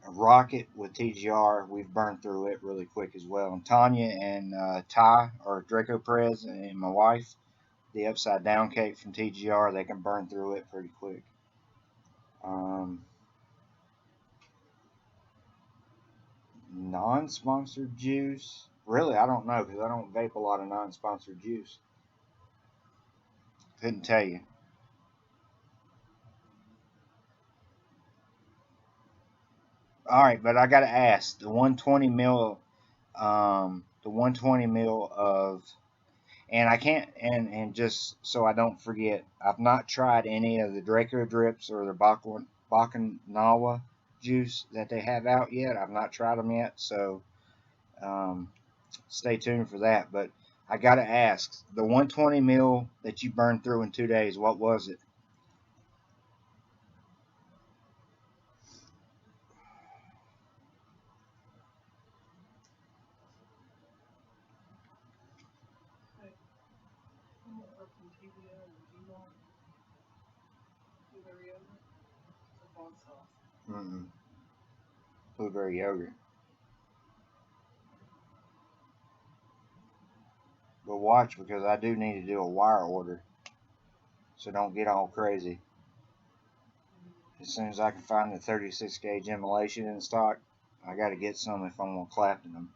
a Rocket with TGR, we've burned through it really quick as well. And Tanya and Ty, or Draco Perez, and my wife, the upside down cake from TGR, they can burn through it pretty quick. Um, Non-sponsored juice, really, I don't know because I don't vape a lot of non-sponsored juice. Couldn't tell you. All right, but I gotta ask the 120 mil, the 120 mil of, and I can't, and just so I don't forget, I've not tried any of the Draco drips or the Baccanawa juice that they have out yet. I've not tried them yet, so um, stay tuned for that. But I gotta ask, the 120 mil that you burned through in 2 days, what was it? Mm-mm. Blueberry yogurt. But watch because I do need to do a wire order, so don't get all crazy. As soon as I can find the 36 gauge Immolation in stock, I got to get some if I'm gonna Clapton them.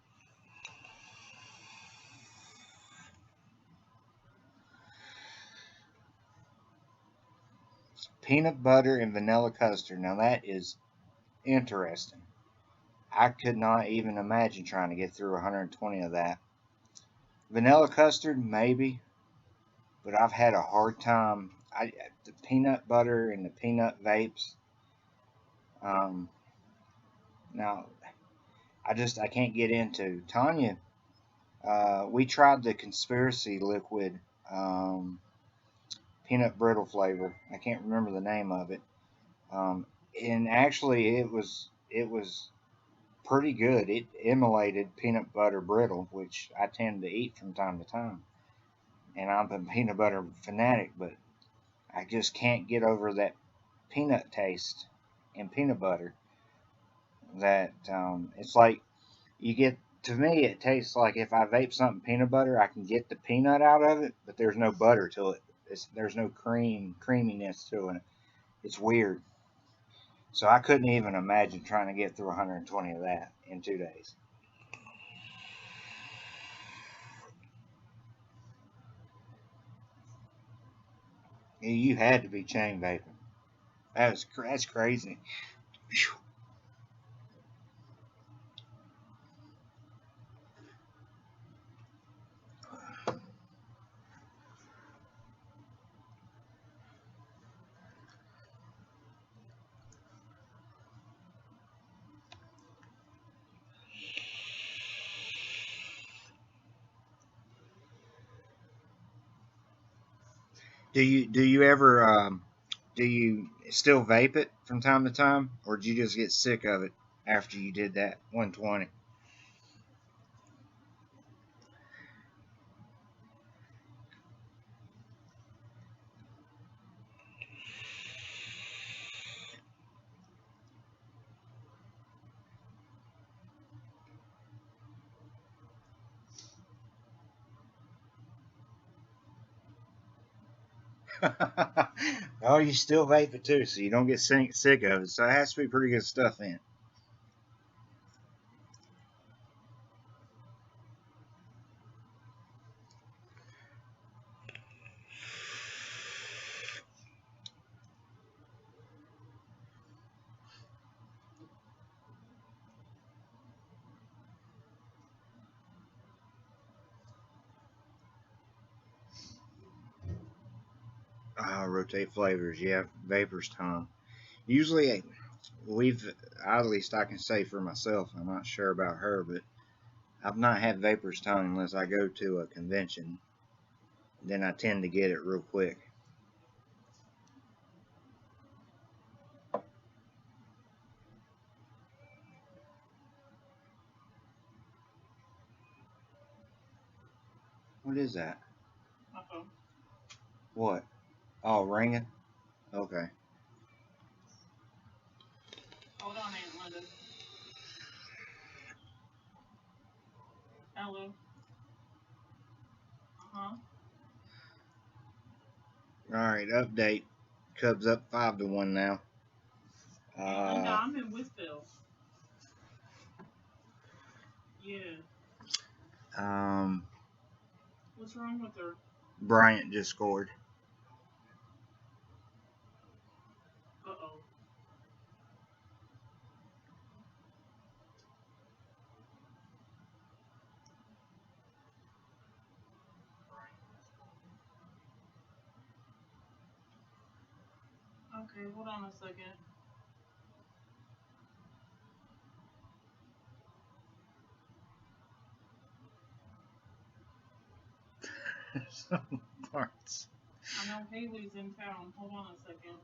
Peanut butter and vanilla custard. Now that is interesting. I could not even imagine trying to get through 120 of that. Vanilla custard, maybe, but I've had a hard time. The peanut butter and the peanut vapes. Um, Now I can't get into Tanya. We tried the conspiracy liquid um, peanut brittle flavor. I can't remember the name of it. And actually, it was pretty good. It emulated peanut butter brittle, which I tend to eat from time to time. And I'm a peanut butter fanatic, but I just can't get over that peanut taste in peanut butter. that it's like you get. To me, it tastes like if I vape something peanut butter, I can get the peanut out of it, but there's no butter to it. There's no creaminess to it. It's weird. So I couldn't even imagine trying to get through 120 of that in 2 days. You had to be chain vaping. That's crazy. Whew. Do you ever do you still vape it from time to time, or did you just get sick of it after you did that 120? Oh, you still vape it too, so you don't get sick of it. So it has to be pretty good stuff in it. Rotate flavors, yeah. Vapor's tongue. Usually, we've at least I can say for myself. I'm not sure about her, but I've not had Vapor's tongue unless I go to a convention. Then I tend to get it real quick. What is that? Uh-oh. What? Oh, ringing? Okay. Hold on, Aunt Linda. Hello. Uh-huh. All right, update. Cubs up 5-1 now. Aunt Linda, I'm in Whistville. Yeah. Um, What's wrong with her? Bryant just scored. Uh-oh. Okay, hold on a second. Some parts. I know Haley's in town. Hold on a second.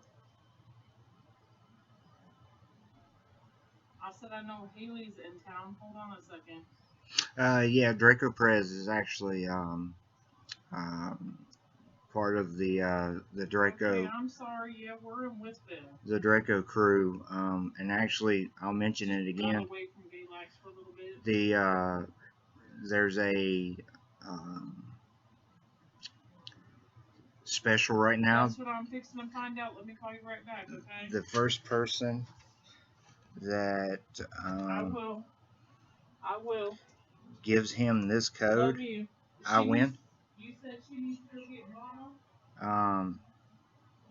I said I know Haley's in town. Hold on a second. Yeah, Draco Perez is actually um, part of the Okay, Draco I'm sorry. Yeah, we're in Whistville. the Draco crew. And actually, I'll mention it Got again. away from Galax for a little bit. There's a special right now. That's what I'm fixing to find out. Let me call you right back, okay? The first person that I will. I will. gives him this Love code, you. I win. You said she needs to go get mama? Um,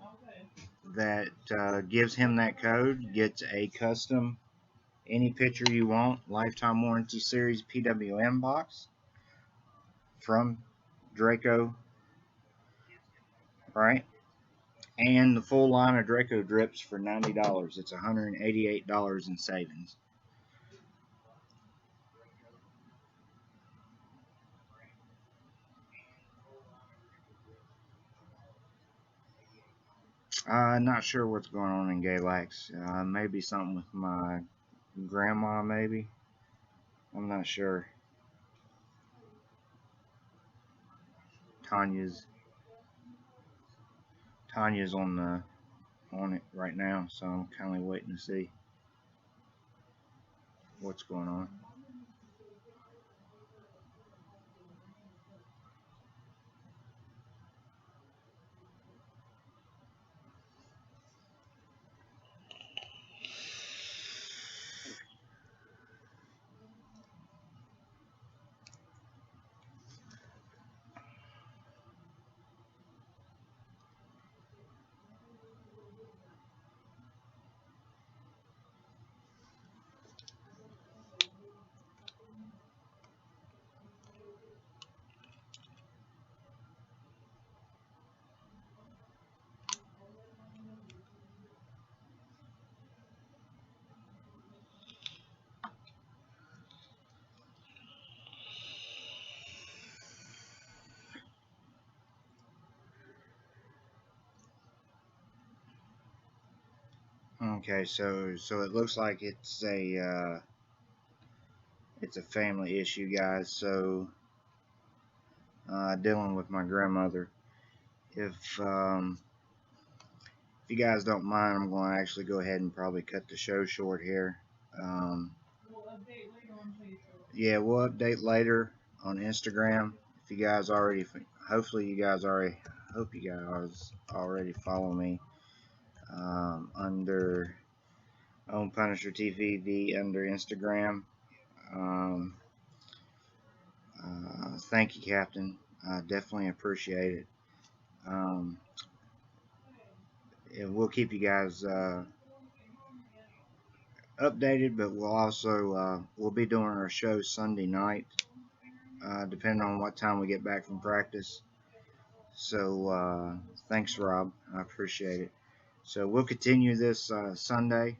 Okay. that gives him that code gets a custom any picture you want lifetime warranty series PWM box from Draco, right? And the full line of Draco drips for $90. It's $188 in savings. Not sure what's going on in Galax. Maybe something with my grandma, maybe. I'm not sure. Tanya's Tanya's on it right now, so I'm kind of waiting to see. what's going on. Okay, so it looks like it's a family issue, guys. So dealing with my grandmother. If if you guys don't mind, I'm going to actually go ahead and probably cut the show short here. Um, We'll update later on Facebook. yeah, we'll update later on Instagram. If you guys already, hopefully you guys already, hope you guys already follow me under Own Punisher TV under Instagram. Um, thank you, Captain. I definitely appreciate it. Um, and we'll keep you guys updated, but we'll also we'll be doing our show Sunday night, depending on what time we get back from practice. So thanks, Rob. I appreciate it. So we'll continue this Sunday.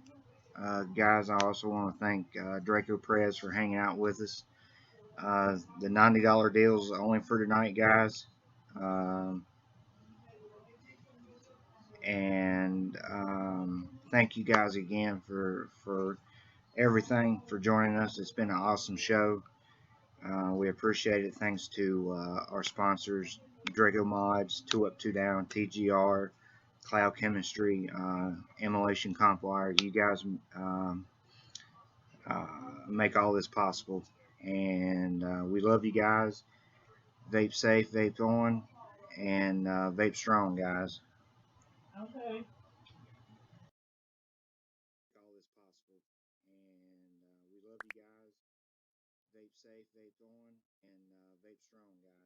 Guys, I also want to thank Draco Perez for hanging out with us. The $90 deal is only for tonight, guys. Um, and thank you guys again for everything, for joining us. It's been an awesome show. We appreciate it. Thanks to our sponsors, Drako Modz, 2 Up, 2 Down, TGR, Cloud Chemistry, Immolation Comp Wire. You guys uh, make all this possible. And we love you guys. Vape safe, vape on, and vape strong, guys. Okay. All this possible. And we love you guys. Vape safe, vape on, and vape strong, guys.